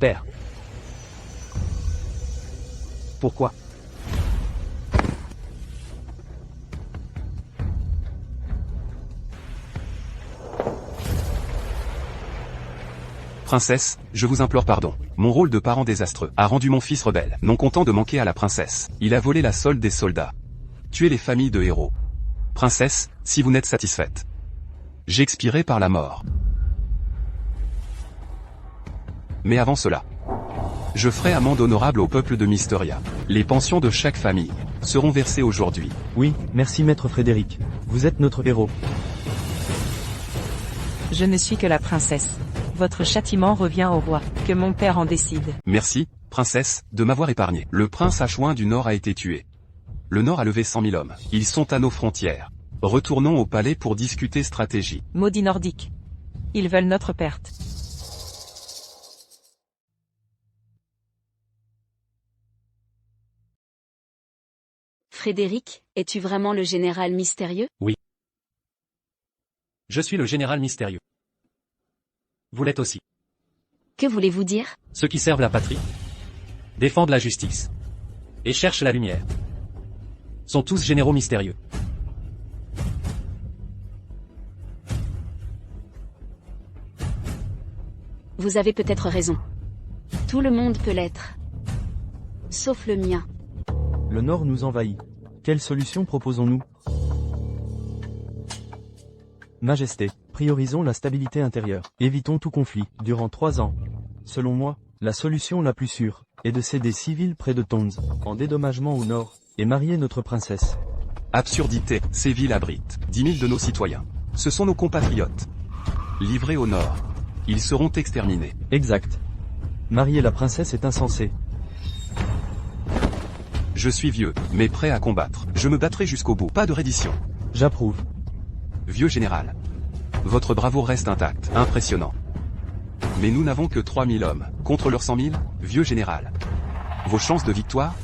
Père. Pourquoi? Princesse, je vous implore pardon. Mon rôle de parent désastreux a rendu mon fils rebelle. Non content de manquer à la princesse, il a volé la solde des soldats. Tué les familles de héros. Princesse, si vous n'êtes satisfaite, j'expirerai par la mort. Mais avant cela, je ferai amende honorable au peuple de Mysteria. Les pensions de chaque famille seront versées aujourd'hui. Oui, merci maître Frédéric. Vous êtes notre héros. Je ne suis que la princesse. Votre châtiment revient au roi, que mon père en décide. Merci, princesse, de m'avoir épargné. Le prince Achouin du Nord a été tué. Le Nord a levé 100 000 hommes. Ils sont à nos frontières. Retournons au palais pour discuter stratégie. Maudits nordiques. Ils veulent notre perte. Frédéric, es-tu vraiment le général mystérieux? Je suis le général mystérieux. Vous l'êtes aussi. Que voulez-vous dire? Ceux qui servent la patrie, défendent la justice, et cherchent la lumière, sont tous généraux mystérieux. Vous avez peut-être raison. Tout le monde peut l'être. Sauf le mien. Le Nord nous envahit. Quelle solution proposons-nous? Majesté, priorisons la stabilité intérieure. Évitons tout conflit, durant 3 ans. Selon moi, la solution la plus sûre est de céder 6 villes près de Tonz, en dédommagement au nord, et marier notre princesse. Absurdité, ces villes abritent 10 000 de nos citoyens. Ce sont nos compatriotes. Livrés au Nord, ils seront exterminés. Exact. Marier la princesse est insensé. Je suis vieux, mais prêt à combattre. Je me battrai jusqu'au bout. Pas de reddition. J'approuve. Vieux général. Votre bravoure reste intacte. Impressionnant. Mais nous n'avons que 3 000 hommes. Contre leurs 100 000, vieux général. Vos chances de victoire?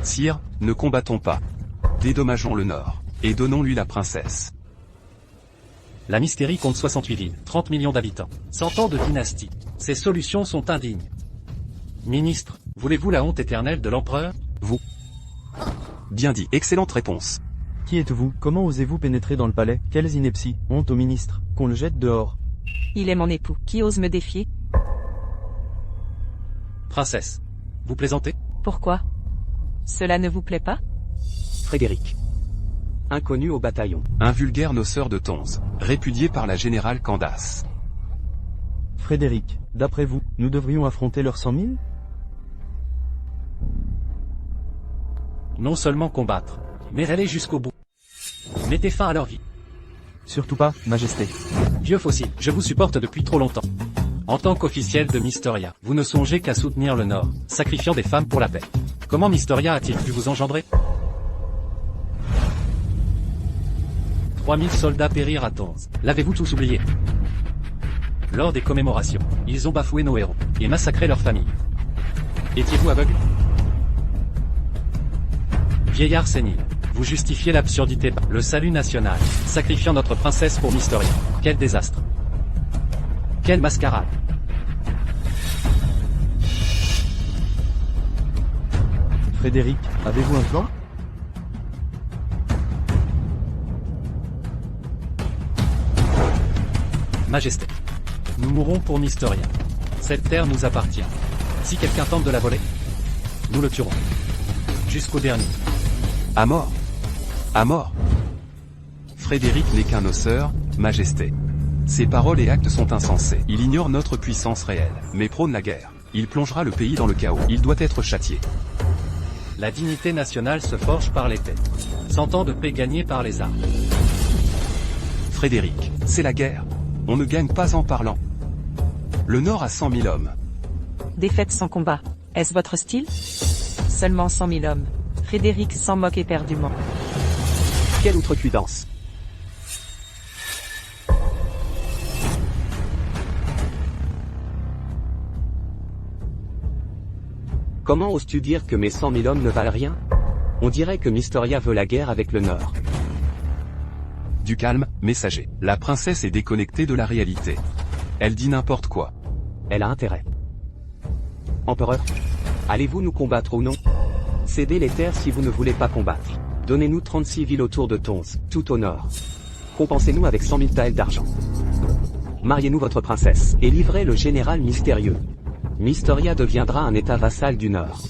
Sire, ne combattons pas. Dédommageons le Nord. Et donnons-lui la princesse. La Mystérie compte 68 villes, 30 millions d'habitants, 100 ans de dynastie. Ces solutions sont indignes. Ministre, voulez-vous la honte éternelle de l'empereur? Vous. Bien dit. Excellente réponse. Qui êtes-vous? Comment osez-vous pénétrer dans le palais? Quelles inepties! Honte au ministre, qu'on le jette dehors. Il est mon époux. Qui ose me défier? Princesse, vous plaisantez? Pourquoi? Cela ne vous plaît pas? Frédéric. Inconnu au bataillon. Un vulgaire noceur de Tonz, répudié par la générale Candace. Frédéric, d'après vous, nous devrions affronter leurs 100 000? Non seulement combattre, mais aller jusqu'au bout. Mettez fin à leur vie. Surtout pas, Majesté. Vieux fossile, je vous supporte depuis trop longtemps. En tant qu'officiel de Mysteria, vous ne songez qu'à soutenir le Nord, sacrifiant des femmes pour la paix. Comment Mysteria a-t-il pu vous engendrer? 3000 soldats périrent à Tonz. L'avez-vous tous oublié? Lors des commémorations, ils ont bafoué nos héros, et massacré leurs familles. Étiez-vous aveugle? Vieillard sénile, vous justifiez l'absurdité. Le salut national, sacrifiant notre princesse pour Mysteria. Quel désastre! Quelle mascarade! Frédéric, avez-vous un plan? Majesté, nous mourrons pour Mysteria. Cette terre nous appartient. Si quelqu'un tente de la voler, nous le tuerons. Jusqu'au dernier. À mort. À mort. Frédéric n'est qu'un noceur, Majesté. Ses paroles et actes sont insensés. Il ignore notre puissance réelle, mais prône la guerre. Il plongera le pays dans le chaos. Il doit être châtié. La dignité nationale se forge par l'épée. 100 ans de paix gagnés par les armes. Frédéric, c'est la guerre. On ne gagne pas en parlant. Le Nord a 100 000 hommes. Défaite sans combat. Est-ce votre style? Seulement 100 000 hommes. Frédéric s'en moque éperdument. Quelle outrecuidance! Comment oses-tu dire que mes 100 000 hommes ne valent rien? On dirait que Mysteria veut la guerre avec le Nord. Du calme, messager. La princesse est déconnectée de la réalité. Elle dit n'importe quoi. Elle a intérêt. Empereur, allez-vous nous combattre ou non? Cédez les terres si vous ne voulez pas combattre. Donnez-nous 36 villes autour de Tonz, tout au nord. Compensez-nous avec 100 000 taels d'argent. Mariez-nous votre princesse, et livrez le général mystérieux. Mysteria deviendra un état vassal du Nord.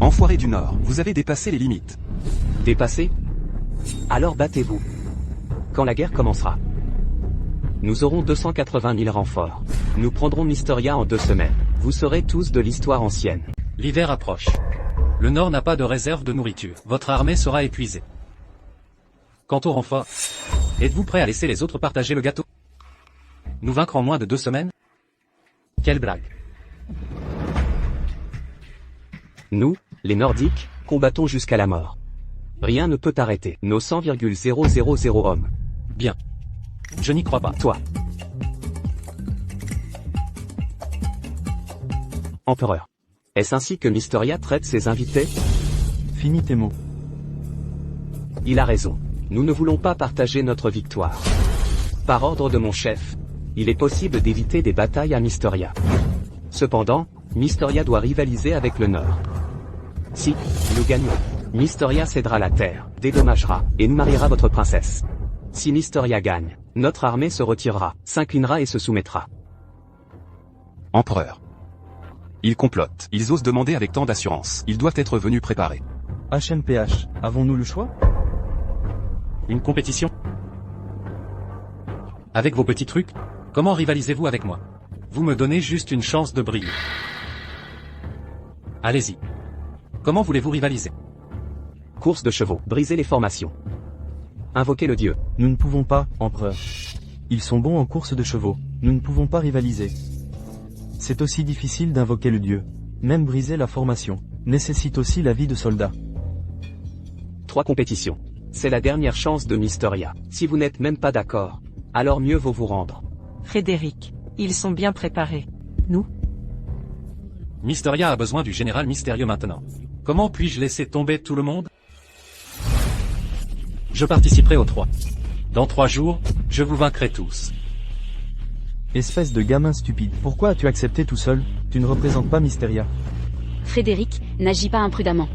Enfoiré du Nord, vous avez dépassé les limites. Dépassé? Alors battez-vous. Quand la guerre commencera. Nous aurons 280 000 renforts. Nous prendrons Mysteria en 2 semaines. Vous serez tous de l'histoire ancienne. L'hiver approche. Le Nord n'a pas de réserve de nourriture. Votre armée sera épuisée. Quant au renfort, êtes-vous prêt à laisser les autres partager le gâteau? Nous vaincre en moins de 2 semaines? Quelle blague. Nous, les Nordiques, combattons jusqu'à la mort. Rien ne peut arrêter nos 100,000 hommes. Bien. Je n'y crois pas. Toi. Empereur. Est-ce ainsi que Mysteria traite ses invités? Finis tes mots. Il a raison. Nous ne voulons pas partager notre victoire. Par ordre de mon chef, il est possible d'éviter des batailles à Mysteria. Cependant, Mysteria doit rivaliser avec le Nord. Si nous gagnons, Mysteria cédera la terre, dédommagera, et nous mariera votre princesse. Si Mysteria gagne, notre armée se retirera, s'inclinera et se soumettra. Empereur. Ils complotent. Ils osent demander avec tant d'assurance. Ils doivent être venus préparés. HMPH, avons-nous le choix? Une compétition? Avec vos petits trucs? Comment rivalisez-vous avec moi? Vous me donnez juste une chance de briller. Allez-y. Comment voulez-vous rivaliser? Course de chevaux, briser les formations. Invoquer le dieu. Nous ne pouvons pas, empereur. Ils sont bons en course de chevaux. Nous ne pouvons pas rivaliser. C'est aussi difficile d'invoquer le dieu. Même briser la formation nécessite aussi la vie de soldats. 3 compétitions. C'est la dernière chance de Mysteria. Si vous n'êtes même pas d'accord, alors mieux vaut vous rendre. Frédéric, ils sont bien préparés. Nous? Mysteria a besoin du général mystérieux maintenant. Comment puis-je laisser tomber tout le monde? Je participerai aux 3. Dans 3 jours, je vous vaincrai tous. Espèce de gamin stupide. Pourquoi as-tu accepté tout seul? Tu ne représentes pas Mysteria. Frédéric, n'agis pas imprudemment.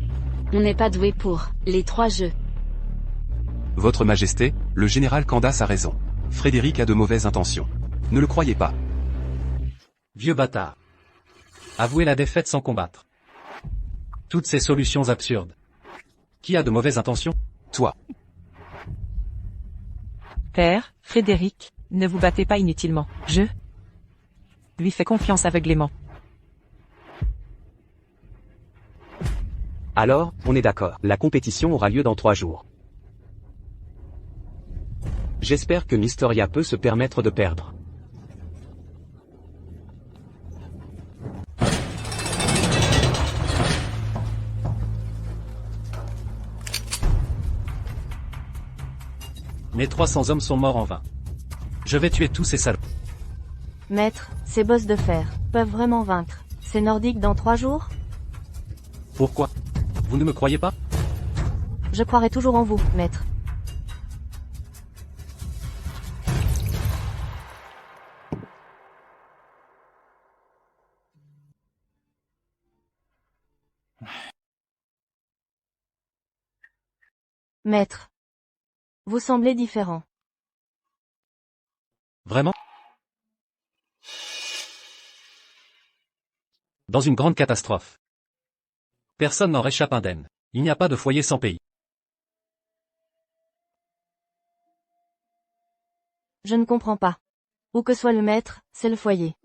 On n'est pas doué pour les 3 jeux. Votre Majesté, le général Candace a raison. Frédéric a de mauvaises intentions. Ne le croyez pas. Vieux bâtard. Avouez la défaite sans combattre. Toutes ces solutions absurdes. Qui a de mauvaises intentions? Toi. Père, Frédéric, ne vous battez pas inutilement. Je lui fais confiance aveuglément. Alors, on est d'accord. La compétition aura lieu dans 3 jours. J'espère que Mysteria peut se permettre de perdre. Mes 300 hommes sont morts en vain. Je vais tuer tous ces salauds. Maître, ces bosses de fer peuvent vraiment vaincre ces Nordiques dans 3 jours? Pourquoi? Vous ne me croyez pas? Je croirai toujours en vous, maître. Maître. Vous semblez différent. Vraiment? Dans une grande catastrophe. Personne n'en réchappe indemne. Il n'y a pas de foyer sans pays. Je ne comprends pas. Où que soit le maître, c'est le foyer.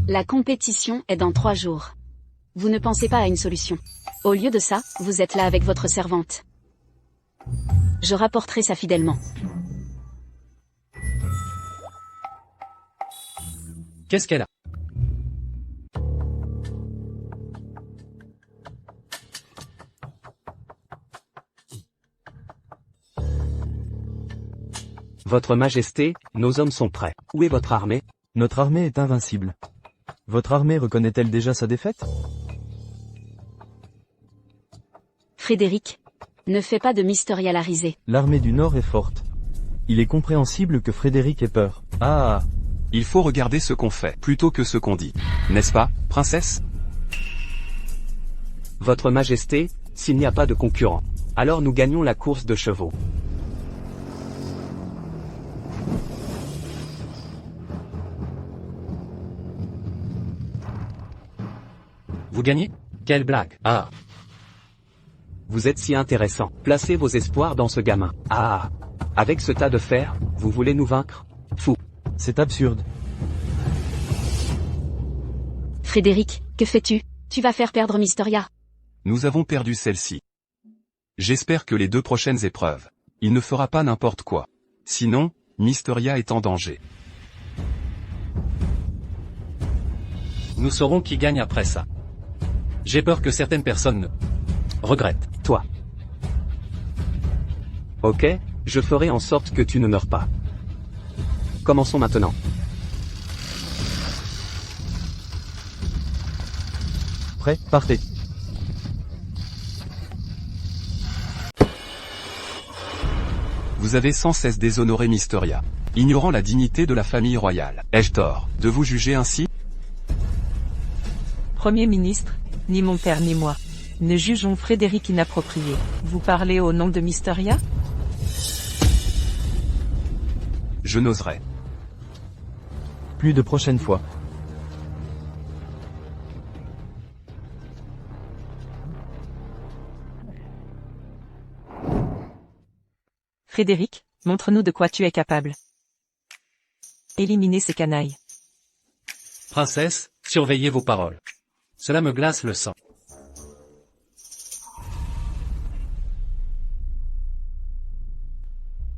La compétition est dans 3 jours. Vous ne pensez pas à une solution. Au lieu de ça, vous êtes là avec votre servante. Je rapporterai ça fidèlement. Qu'est-ce qu'elle a? Votre Majesté, nos hommes sont prêts. Où est votre armée? Notre armée est invincible. Votre armée reconnaît-elle déjà sa défaite? Frédéric, ne fais pas de Mysteria la risée. L'armée du Nord est forte. Il est compréhensible que Frédéric ait peur. Ah, Il faut regarder ce qu'on fait, plutôt que ce qu'on dit. N'est-ce pas, princesse? Votre Majesté, s'il n'y a pas de concurrent, alors nous gagnons la course de chevaux. Vous gagnez? Quelle blague. Ah, Vous êtes si intéressant. Placez vos espoirs dans ce gamin. Ah. Avec ce tas de fer, vous voulez nous vaincre? Fou. c'est absurde. Frédéric, que fais-tu? Tu vas faire perdre Mysteria. Nous avons perdu celle-ci. J'espère que les 2 prochaines épreuves, il ne fera pas n'importe quoi. Sinon, Mysteria est en danger. nous saurons qui gagne après ça. J'ai peur que certaines personnes ne regrettent. Toi. Ok, je ferai en sorte que tu ne meurs pas. Commençons maintenant. Prêt, partez. Vous avez sans cesse déshonoré Mysteria, ignorant la dignité de la famille royale. Ai-je tort de vous juger ainsi? Premier ministre, ni mon père ni moi. Ne jugeons Frédéric inapproprié. Vous parlez au nom de Mysteria? Je n'oserais. Plus de prochaine fois. Frédéric, montre-nous de quoi tu es capable. Éliminez ces canailles. Princesse, surveillez vos paroles. Cela me glace le sang.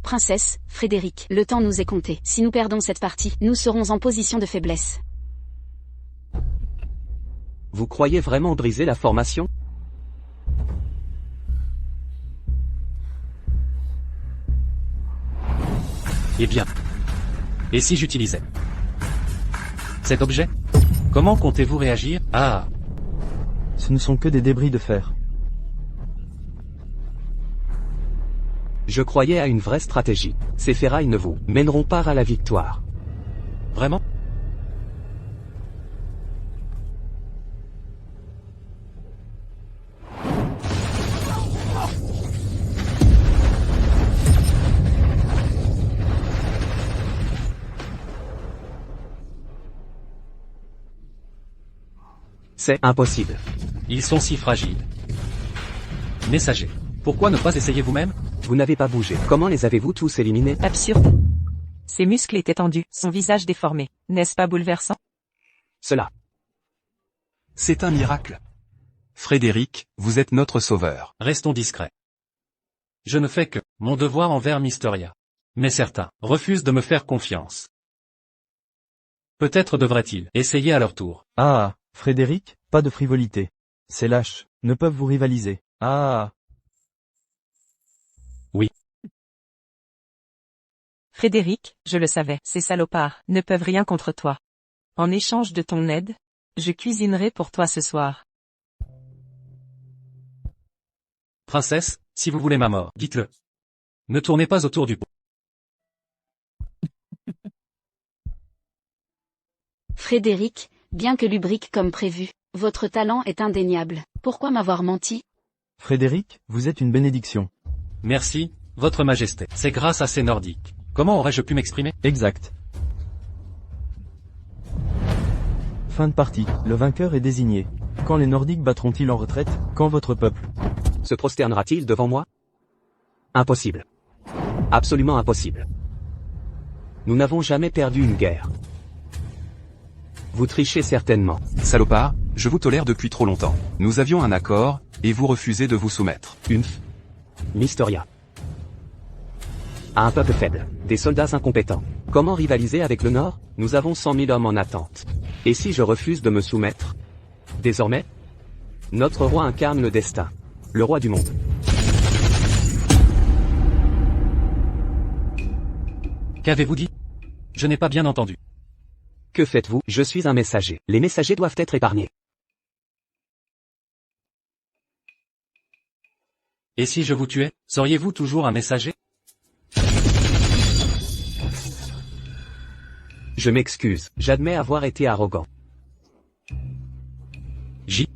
Princesse, Frédéric, le temps nous est compté. Si nous perdons cette partie, nous serons en position de faiblesse. Vous croyez vraiment briser la formation? Eh bien. Et si j'utilisais cet objet? Comment comptez-vous réagir? Ah, Ce ne sont que des débris de fer. Je croyais à une vraie stratégie. Ces ferrailles ne vous mèneront pas à la victoire. vraiment? C'est impossible. Ils sont si fragiles. Messager, pourquoi ne pas essayer vous-même? Vous n'avez pas bougé. Comment les avez-vous tous éliminés? Absurde. Ses muscles étaient tendus, son visage déformé. N'est-ce pas bouleversant? Cela. C'est un miracle. Frédéric, vous êtes notre sauveur. Restons discrets. Je ne fais que mon devoir envers Mysteria. Mais certains refusent de me faire confiance. Peut-être devraient-ils essayer à leur tour. Ah, Frédéric, pas de frivolité. Ces lâches ne peuvent vous rivaliser. Ah, Frédéric, je le savais, ces salopards ne peuvent rien contre toi. En échange de ton aide, je cuisinerai pour toi ce soir. Princesse, si vous voulez ma mort, dites-le. Ne tournez pas autour du pot. Frédéric, bien que lubrique comme prévu, votre talent est indéniable. Pourquoi m'avoir menti? Frédéric, vous êtes une bénédiction. Merci, votre majesté. C'est grâce à ces Nordiques. Comment aurais-je pu m'exprimer? Exact. Fin de partie. Le vainqueur est désigné. Quand les Nordiques battront-ils en retraite? Quand votre peuple Se prosternera-t-il devant moi? Impossible. Absolument impossible. Nous n'avons jamais perdu une guerre. Vous trichez certainement. Salopard, je vous tolère depuis trop longtemps. Nous avions un accord, et vous refusez de vous soumettre. Mysteria. À un peuple faible, des soldats incompétents. Comment rivaliser avec le Nord? Nous avons 100 000 hommes en attente. Et si je refuse de me soumettre? Désormais, notre roi incarne le destin. Le roi du monde. Qu'avez-vous dit? Je n'ai pas bien entendu. Que faites-vous? Je suis un messager. Les messagers doivent être épargnés. Et si je vous tuais, seriez-vous toujours un messager? Je m'excuse, j'admets avoir été arrogant. J'y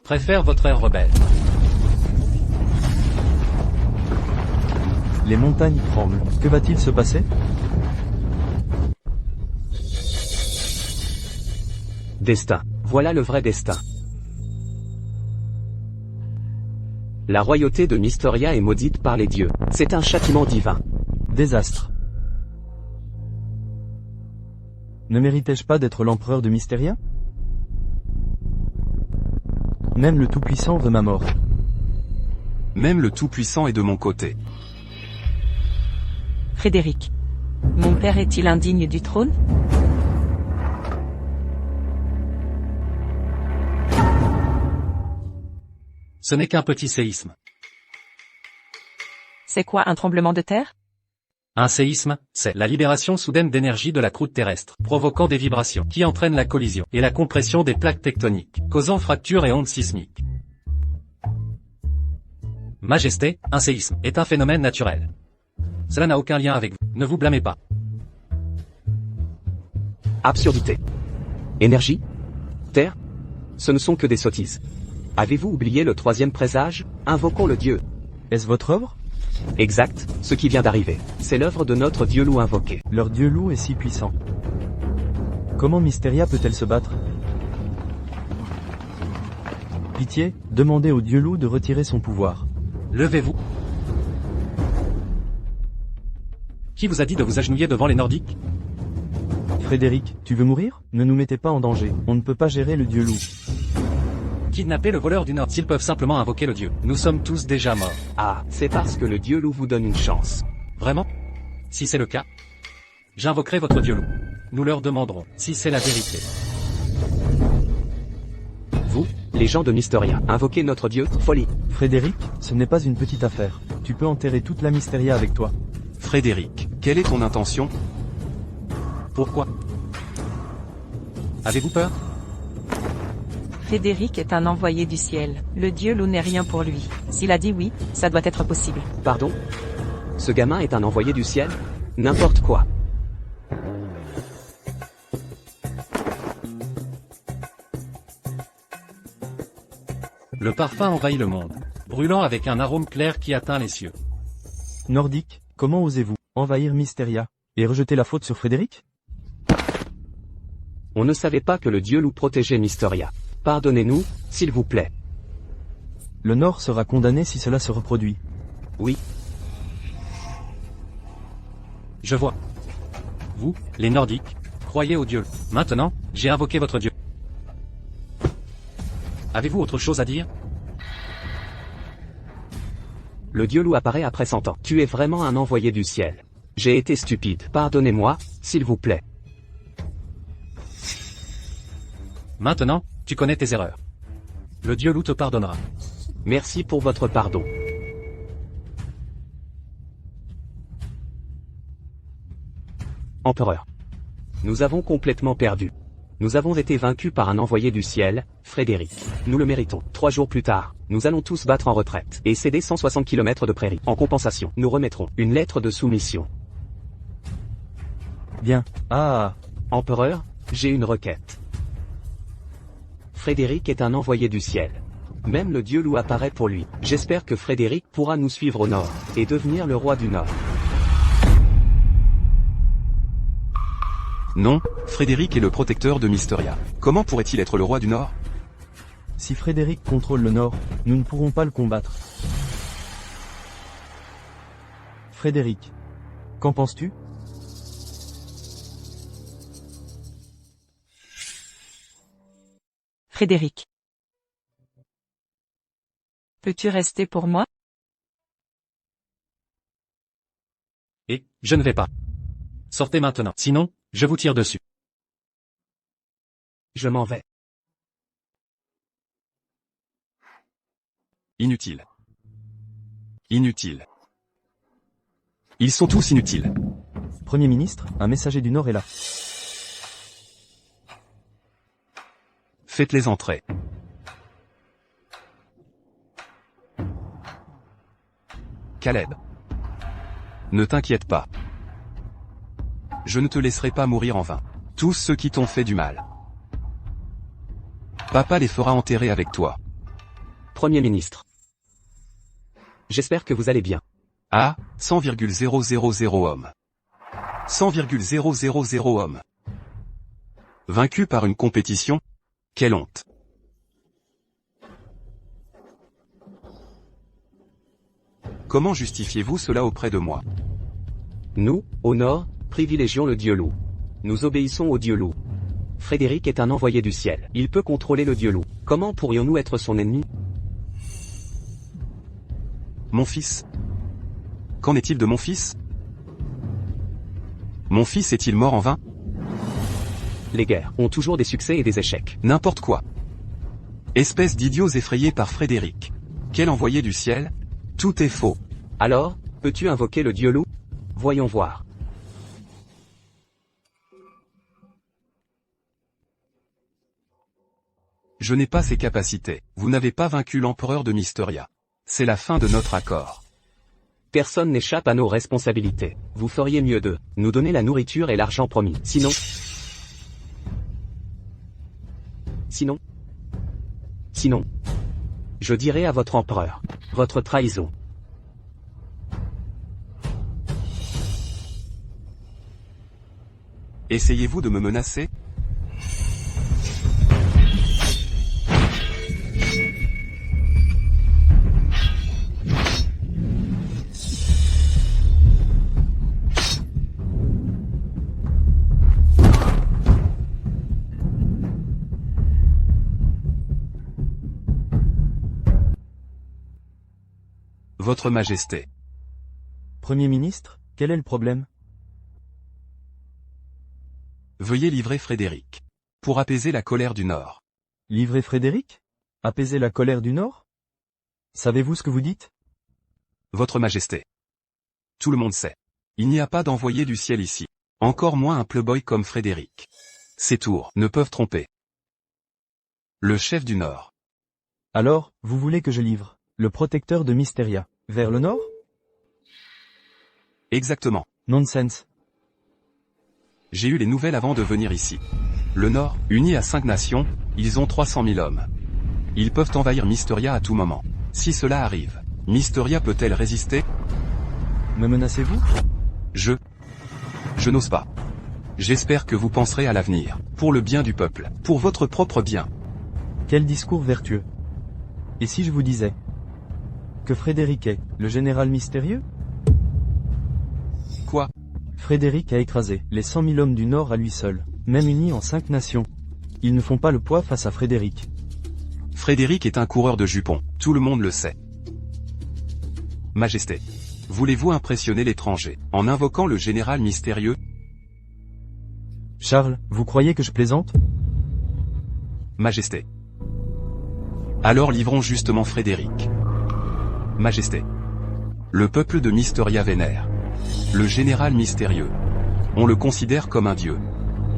préfère votre air rebelle. Les montagnes tremblent. Que va-t-il se passer? Destin. Voilà le vrai destin. La royauté de Mysteria est maudite par les dieux. C'est un châtiment divin. Désastre. Ne méritais-je pas d'être l'empereur de Mysteria? Même le Tout-Puissant veut ma mort. Même le Tout-Puissant est de mon côté. Frédéric. Mon père est-il indigne du trône? Ce n'est qu'un petit séisme. C'est quoi un tremblement de terre? Un séisme, c'est la libération soudaine d'énergie de la croûte terrestre, provoquant des vibrations qui entraînent la collision et la compression des plaques tectoniques, causant fractures et ondes sismiques. Majesté, un séisme est un phénomène naturel. Cela n'a aucun lien avec vous. Ne vous blâmez pas. Absurdité. Énergie? Terre? Ce ne sont que des sottises. Avez-vous oublié le troisième présage? Invoquons le dieu. Est-ce votre œuvre? Exact, ce qui vient d'arriver. C'est l'œuvre de notre dieu loup invoqué. Leur dieu loup est si puissant. Comment Mysteria peut-elle se battre? Pitié, demandez au dieu loup de retirer son pouvoir. Levez-vous. Qui vous a dit de vous agenouiller devant les Nordiques? Frédéric, tu veux mourir? Ne nous mettez pas en danger, on ne peut pas gérer le dieu loup. Kidnapper le voleur du Nord s'ils peuvent simplement invoquer le dieu. Nous sommes tous déjà morts. Ah, c'est parce que le dieu loup vous donne une chance. Vraiment? Si c'est le cas, j'invoquerai votre dieu loup. Nous leur demanderons si c'est la vérité. Vous, les gens de Mysteria, invoquez notre dieu, folie. Frédéric, ce n'est pas une petite affaire. Tu peux enterrer toute la Mysteria avec toi. Frédéric, quelle est ton intention? Pourquoi? Avez-vous peur? Frédéric est un envoyé du ciel. Le dieu loup n'est rien pour lui. S'il a dit oui, ça doit être possible. Pardon? Ce gamin est un envoyé du ciel? N'importe quoi. Le parfum envahit le monde, brûlant avec un arôme clair qui atteint les cieux. Nordique, comment osez-vous envahir Mysteria et rejeter la faute sur Frédéric? On ne savait pas que le dieu loup protégeait Mysteria. Pardonnez-nous, s'il vous plaît. Le Nord sera condamné si cela se reproduit. Oui. Je vois. Vous, les Nordiques, croyez au dieu. Maintenant, j'ai invoqué votre dieu. Avez-vous autre chose à dire? Le dieu loup apparaît après 100 ans. Tu es vraiment un envoyé du ciel. J'ai été stupide. Pardonnez-moi, s'il vous plaît. Maintenant, tu connais tes erreurs. Le dieu loup te pardonnera. Merci pour votre pardon. Empereur. Nous avons complètement perdu. Nous avons été vaincus par un envoyé du ciel, Frédéric. Nous le méritons. 3 jours plus tard, nous allons tous battre en retraite et céder 160 km de prairies. En compensation, nous remettrons une lettre de soumission. Bien. Ah. Empereur, j'ai une requête. Frédéric est un envoyé du ciel. Même le dieu loup apparaît pour lui. J'espère que Frédéric pourra nous suivre au nord et devenir le roi du nord. Non, Frédéric est le protecteur de Mysteria. Comment pourrait-il être le roi du Nord? Si Frédéric contrôle le Nord, nous ne pourrons pas le combattre. Frédéric. Qu'en penses-tu? Frédéric. Peux-tu rester pour moi? Et, je ne vais pas. Sortez maintenant, sinon, je vous tire dessus. Je m'en vais. Inutile. Inutile. Ils sont tous inutiles. Premier ministre, un messager du Nord est là. Faites-les entrer. Caleb. Ne t'inquiète pas. Je ne te laisserai pas mourir en vain. Tous ceux qui t'ont fait du mal. Papa les fera enterrer avec toi. Premier ministre. J'espère que vous allez bien. Ah, 100,000 hommes. 100,000 hommes. Vaincu par une compétition? Quelle honte. Comment justifiez-vous cela auprès de moi? Nous, au nord, privilégions le dieu loup. Nous obéissons au dieu loup. Frédéric est un envoyé du ciel. Il peut contrôler le dieu loup. Comment pourrions-nous être son ennemi? Mon fils? Qu'en est-il de mon fils? Mon fils est-il mort en vain? Les guerres ont toujours des succès et des échecs. N'importe quoi. Espèce d'idiots effrayés par Frédéric. Quel envoyé du ciel? Tout est faux. Alors, peux-tu invoquer le dieu loup? Voyons voir. Je n'ai pas ces capacités. Vous n'avez pas vaincu l'empereur de Mysteria. C'est la fin de notre accord. Personne n'échappe à nos responsabilités. Vous feriez mieux de nous donner la nourriture et l'argent promis. Sinon, je dirai à votre empereur votre trahison. Essayez-vous de me menacer? Votre Majesté. Premier ministre, quel est le problème? Veuillez livrer Frédéric. Pour apaiser la colère du Nord. Livrer Frédéric? Apaiser la colère du Nord? Savez-vous ce que vous dites? Votre Majesté. Tout le monde sait. Il n'y a pas d'envoyé du ciel ici. Encore moins un pleuboy comme Frédéric. Ces tours ne peuvent tromper. Le chef du Nord. Alors, vous voulez que je livre le protecteur de Mysteria vers le Nord? Exactement. Nonsense. J'ai eu les nouvelles avant de venir ici. Le Nord, uni à 5 nations, ils ont 300 000 hommes. Ils peuvent envahir Mysteria à tout moment. Si cela arrive, Mysteria peut-elle résister? Me menacez-vous? Je n'ose pas. J'espère que vous penserez à l'avenir, pour le bien du peuple, pour votre propre bien. Quel discours vertueux. Et si je vous disais que Frédéric est le général mystérieux? Quoi? Frédéric a écrasé les 100 000 hommes du Nord à lui seul, même unis en 5 nations. Ils ne font pas le poids face à Frédéric. Frédéric est un coureur de jupons, tout le monde le sait. Majesté. Voulez-vous impressionner l'étranger, en invoquant le général mystérieux? Charles, vous croyez que je plaisante? Majesté. Alors livrons justement Frédéric. Majesté. Le peuple de Mysteria vénère le général mystérieux. On le considère comme un dieu.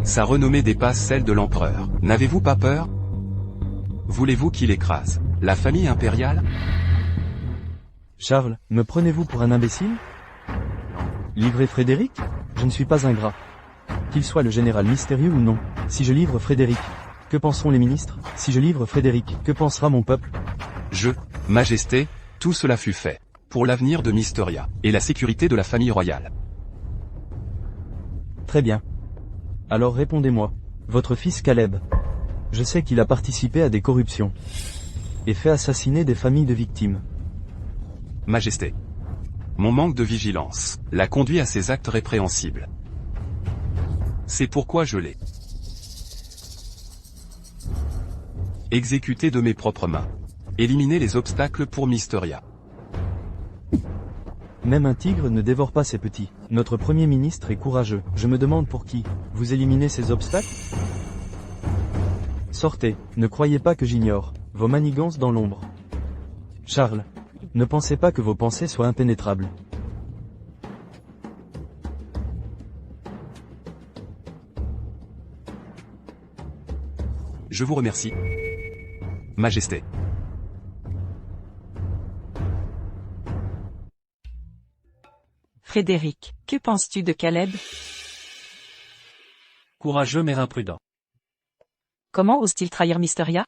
Sa renommée dépasse celle de l'empereur. N'avez-vous pas peur? Voulez-vous qu'il écrase la famille impériale? Charles, me prenez-vous pour un imbécile? Livrer Frédéric? Je ne suis pas ingrat. Qu'il soit le général mystérieux ou non, si je livre Frédéric, que penseront les ministres? Si je livre Frédéric, que pensera mon peuple? Majesté, tout cela fut fait pour l'avenir de Mysteria et la sécurité de la famille royale. Très bien. Alors répondez-moi. Votre fils Caleb. Je sais qu'il a participé à des corruptions et fait assassiner des familles de victimes. Majesté. Mon manque de vigilance l'a conduit à ces actes répréhensibles. C'est pourquoi je l'ai exécuté de mes propres mains. Éliminer les obstacles pour Mysteria. Même un tigre ne dévore pas ses petits. Notre Premier ministre est courageux. Je me demande pour qui vous éliminez ces obstacles? Sortez, ne croyez pas que j'ignore vos manigances dans l'ombre. Charles, ne pensez pas que vos pensées soient impénétrables. Je vous remercie. Majesté. Frédéric, que penses-tu de Caleb? Courageux mais imprudent. Comment ose-t-il trahir Mysteria?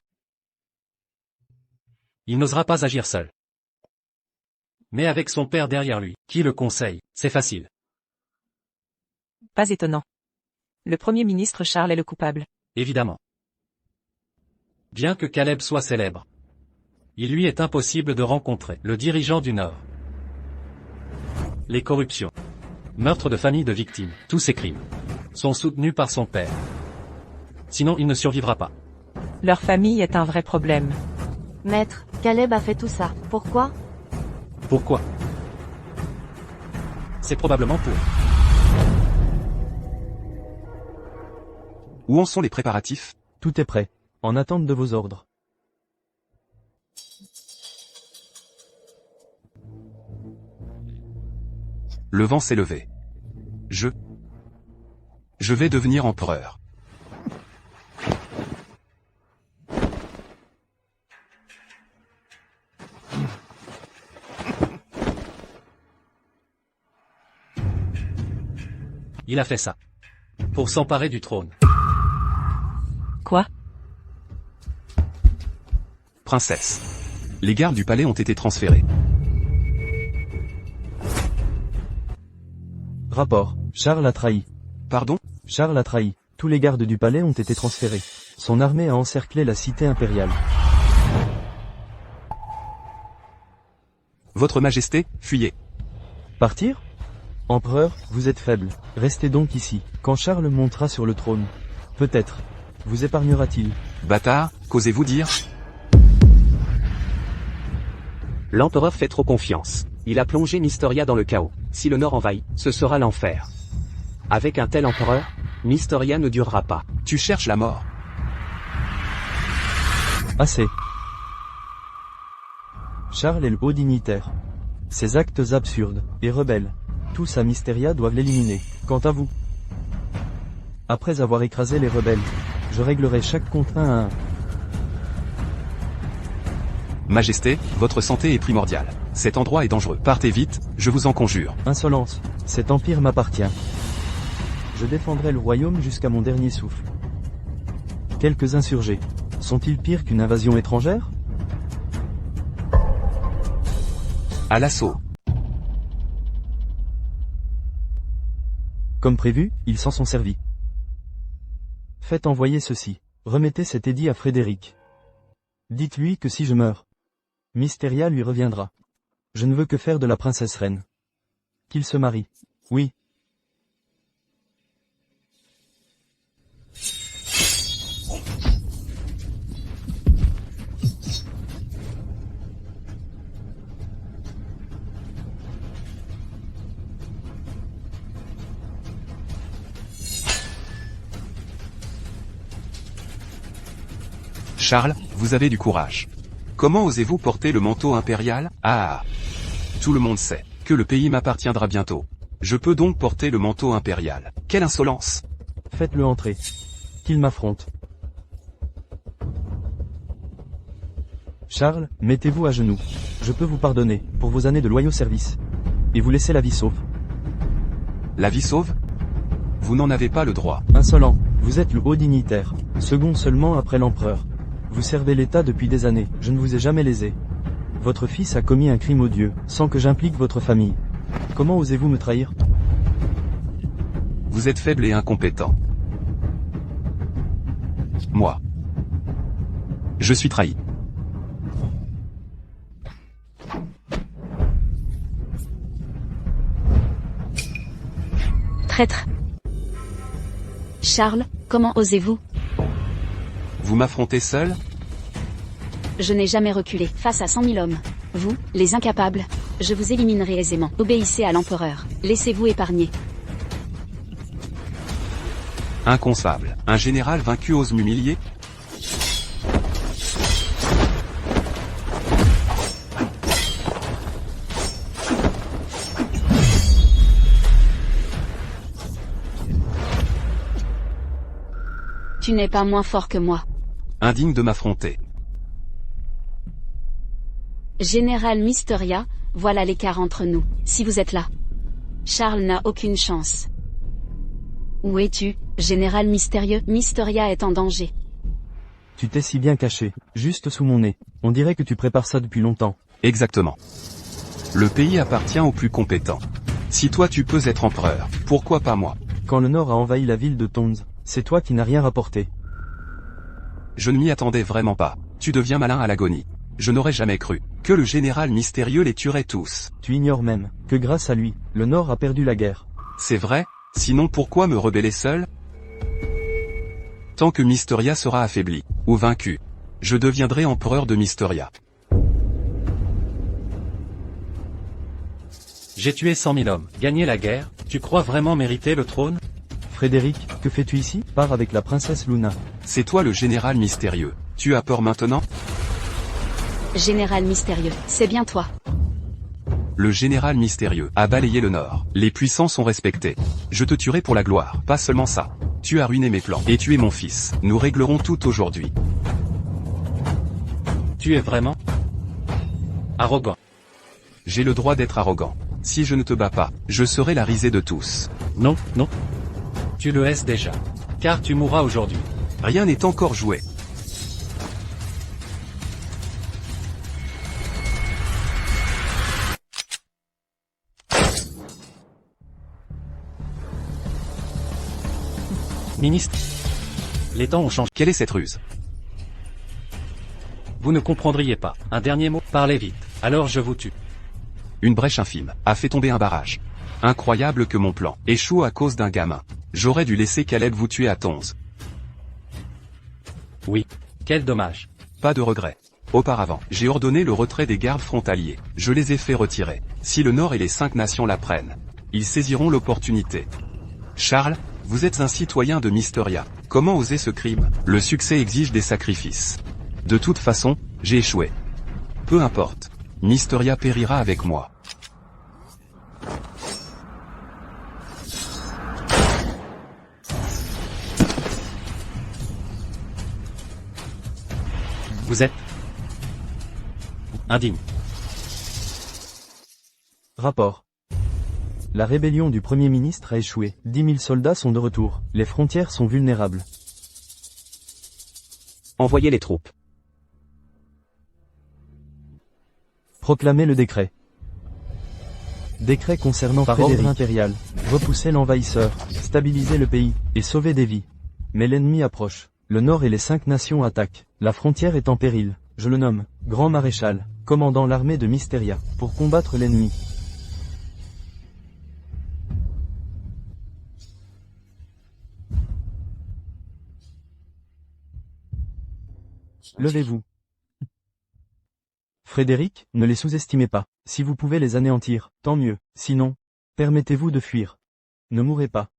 Il n'osera pas agir seul. Mais avec son père derrière lui, qui le conseille, c'est facile. Pas étonnant. Le Premier ministre Charles est le coupable. Évidemment. Bien que Caleb soit célèbre, il lui est impossible de rencontrer le dirigeant du Nord. Les corruptions, meurtres de familles de victimes, tous ces crimes, sont soutenus par son père. Sinon il ne survivra pas. Leur famille est un vrai problème. Maître, Caleb a fait tout ça. Pourquoi? Pourquoi? C'est probablement pour. Où en sont les préparatifs? Tout est prêt. En attente de vos ordres. Le vent s'est levé. Je vais devenir empereur. Il a fait ça. Pour s'emparer du trône. Quoi? Princesse. Les gardes du palais ont été transférés. Rapport. Charles a trahi. Pardon? Charles a trahi. Tous les gardes du palais ont été transférés. Son armée a encerclé la cité impériale. Votre Majesté, fuyez. Partir? Empereur, vous êtes faible. Restez donc ici. Quand Charles montera sur le trône, peut-être, vous épargnera-t-il. Bâtard, qu'osez-vous dire? L'empereur fait trop confiance. Il a plongé Mysteria dans le chaos. Si le Nord envahit, ce sera l'enfer. Avec un tel empereur, Mysteria ne durera pas. Tu cherches la mort. Assez. Charles est le haut dignitaire. Ses actes absurdes et rebelles, tous à Mysteria doivent l'éliminer. Quant à vous, après avoir écrasé les rebelles, je réglerai chaque compte un à un. Majesté, votre santé est primordiale. Cet endroit est dangereux. Partez vite, je vous en conjure. Insolence, cet empire m'appartient. Je défendrai le royaume jusqu'à mon dernier souffle. Quelques insurgés, sont-ils pires qu'une invasion étrangère? À l'assaut. Comme prévu, ils s'en sont servis. Faites envoyer ceci. Remettez cet édit à Frédéric. Dites-lui que si je meurs, Mysteria lui reviendra. Je ne veux que faire de la princesse reine. Qu'il se marie. Oui. Charles, vous avez du courage. Comment osez-vous porter le manteau impérial? Ah! Tout le monde sait que le pays m'appartiendra bientôt. Je peux donc porter le manteau impérial. Quelle insolence! Faites-le entrer. Qu'il m'affronte. Charles, mettez-vous à genoux. Je peux vous pardonner, pour vos années de loyaux services. Et vous laisser la vie sauve. La vie sauve? Vous n'en avez pas le droit. Insolent, vous êtes le haut dignitaire, second seulement après l'empereur. Vous servez l'État depuis des années, je ne vous ai jamais lésé. Votre fils a commis un crime odieux, sans que j'implique votre famille. Comment osez-vous me trahir? Vous êtes faible et incompétent. Moi. Je suis trahi. Traître. Charles, comment osez-vous? Vous m'affrontez seul? Je n'ai jamais reculé face à 100 000 hommes. Vous, les incapables, je vous éliminerai aisément. Obéissez à l'empereur. Laissez-vous épargner. Inconcevable. Un général vaincu ose m'humilier? Tu n'es pas moins fort que moi. indigne de m'affronter. Général Mysteria, voilà l'écart entre nous, si vous êtes là. Charles n'a aucune chance. Où es-tu, Général Mystérieux? Mysteria est en danger. Tu t'es si bien caché, juste sous mon nez. On dirait que tu prépares ça depuis longtemps. Exactement. Le pays appartient aux plus compétents. Si toi tu peux être empereur, pourquoi pas moi? Quand le Nord a envahi la ville de Tonz, c'est toi qui n'as rien rapporté. Je ne m'y attendais vraiment pas. Tu deviens malin à l'agonie. Je n'aurais jamais cru que le général mystérieux les tuerait tous. Tu ignores même que grâce à lui, le Nord a perdu la guerre. C'est vrai? Sinon pourquoi me rebeller seul? Tant que Mysteria sera affaibli, ou vaincu, je deviendrai empereur de Mysteria. J'ai tué 100 000 hommes, gagné la guerre, tu crois vraiment mériter le trône? Frédéric, que fais-tu ici? Pars avec la princesse Luna. C'est toi le général mystérieux. Tu as peur maintenant? Général Mystérieux, c'est bien toi. Le général mystérieux a balayé le Nord. Les puissants sont respectés. Je te tuerai pour la gloire, pas seulement ça. Tu as ruiné mes plans, et tu es mon fils. Nous réglerons tout aujourd'hui. Tu es vraiment arrogant. J'ai le droit d'être arrogant. Si je ne te bats pas, je serai la risée de tous. Non, non. Tu le es déjà. Car tu mourras aujourd'hui. Rien n'est encore joué. Ministre. Les temps ont changé. Quelle est cette ruse? Vous ne comprendriez pas. Un dernier mot, parlez vite. Alors je vous tue. Une brèche infime a fait tomber un barrage. Incroyable que mon plan échoue à cause d'un gamin. J'aurais dû laisser Caleb vous tuer à Tonz. Oui. Quel dommage. Pas de regret. Auparavant, j'ai ordonné le retrait des gardes frontaliers. Je les ai fait retirer. Si le Nord et les 5 nations la prennent, ils saisiront l'opportunité. Charles, vous êtes un citoyen de Mysteria. Comment oser ce crime? Le succès exige des sacrifices. De toute façon, j'ai échoué. Peu importe. Mysteria périra avec moi. Vous êtes indigne. Rapport. La rébellion du Premier ministre a échoué. 10 000 soldats sont de retour. Les frontières sont vulnérables. Envoyez les troupes. Proclamez le décret. Décret concernant Par Frédéric ordre impérial. Repousser l'envahisseur, stabiliser le pays, et sauver des vies. Mais l'ennemi approche. Le Nord et les 5 nations attaquent. La frontière est en péril. Je le nomme Grand Maréchal, commandant l'armée de Mysteria, pour combattre l'ennemi. Levez-vous. Frédéric, ne les sous-estimez pas. Si vous pouvez les anéantir, tant mieux. Sinon, permettez-vous de fuir. Ne mourrez pas.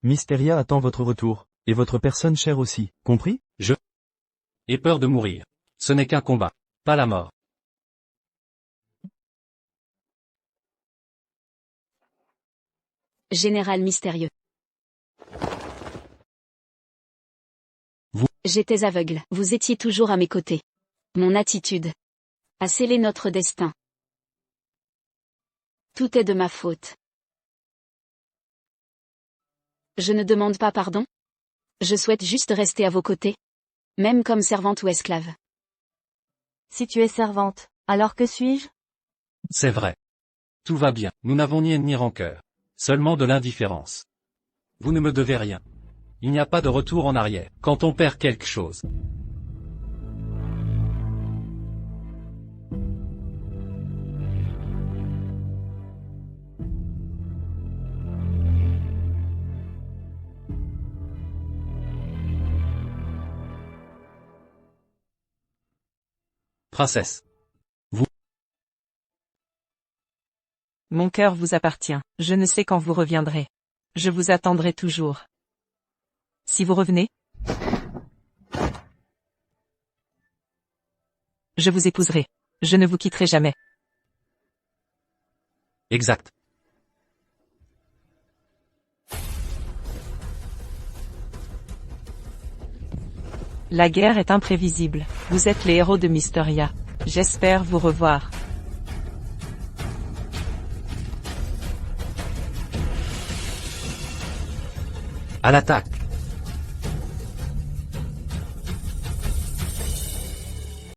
Mysteria attend votre retour, et votre personne chère aussi, compris? Aie peur de mourir. Ce n'est qu'un combat, pas la mort. Général Mystérieux. Vous. J'étais aveugle. Vous étiez toujours à mes côtés. Mon attitude a scellé notre destin. Tout est de ma faute. Je ne demande pas pardon. Je souhaite juste rester à vos côtés. Même comme servante ou esclave. Si tu es servante, alors que suis-je? C'est vrai. Tout va bien. Nous n'avons ni haine ni rancœur. Seulement de l'indifférence. Vous ne me devez rien. Il n'y a pas de retour en arrière, quand on perd quelque chose. Princesse. Mon cœur vous appartient. Je ne sais quand vous reviendrez. Je vous attendrai toujours. Si vous revenez, je vous épouserai. Je ne vous quitterai jamais. Exact. La guerre est imprévisible. Vous êtes les héros de Mysteria. J'espère vous revoir. À l'attaque.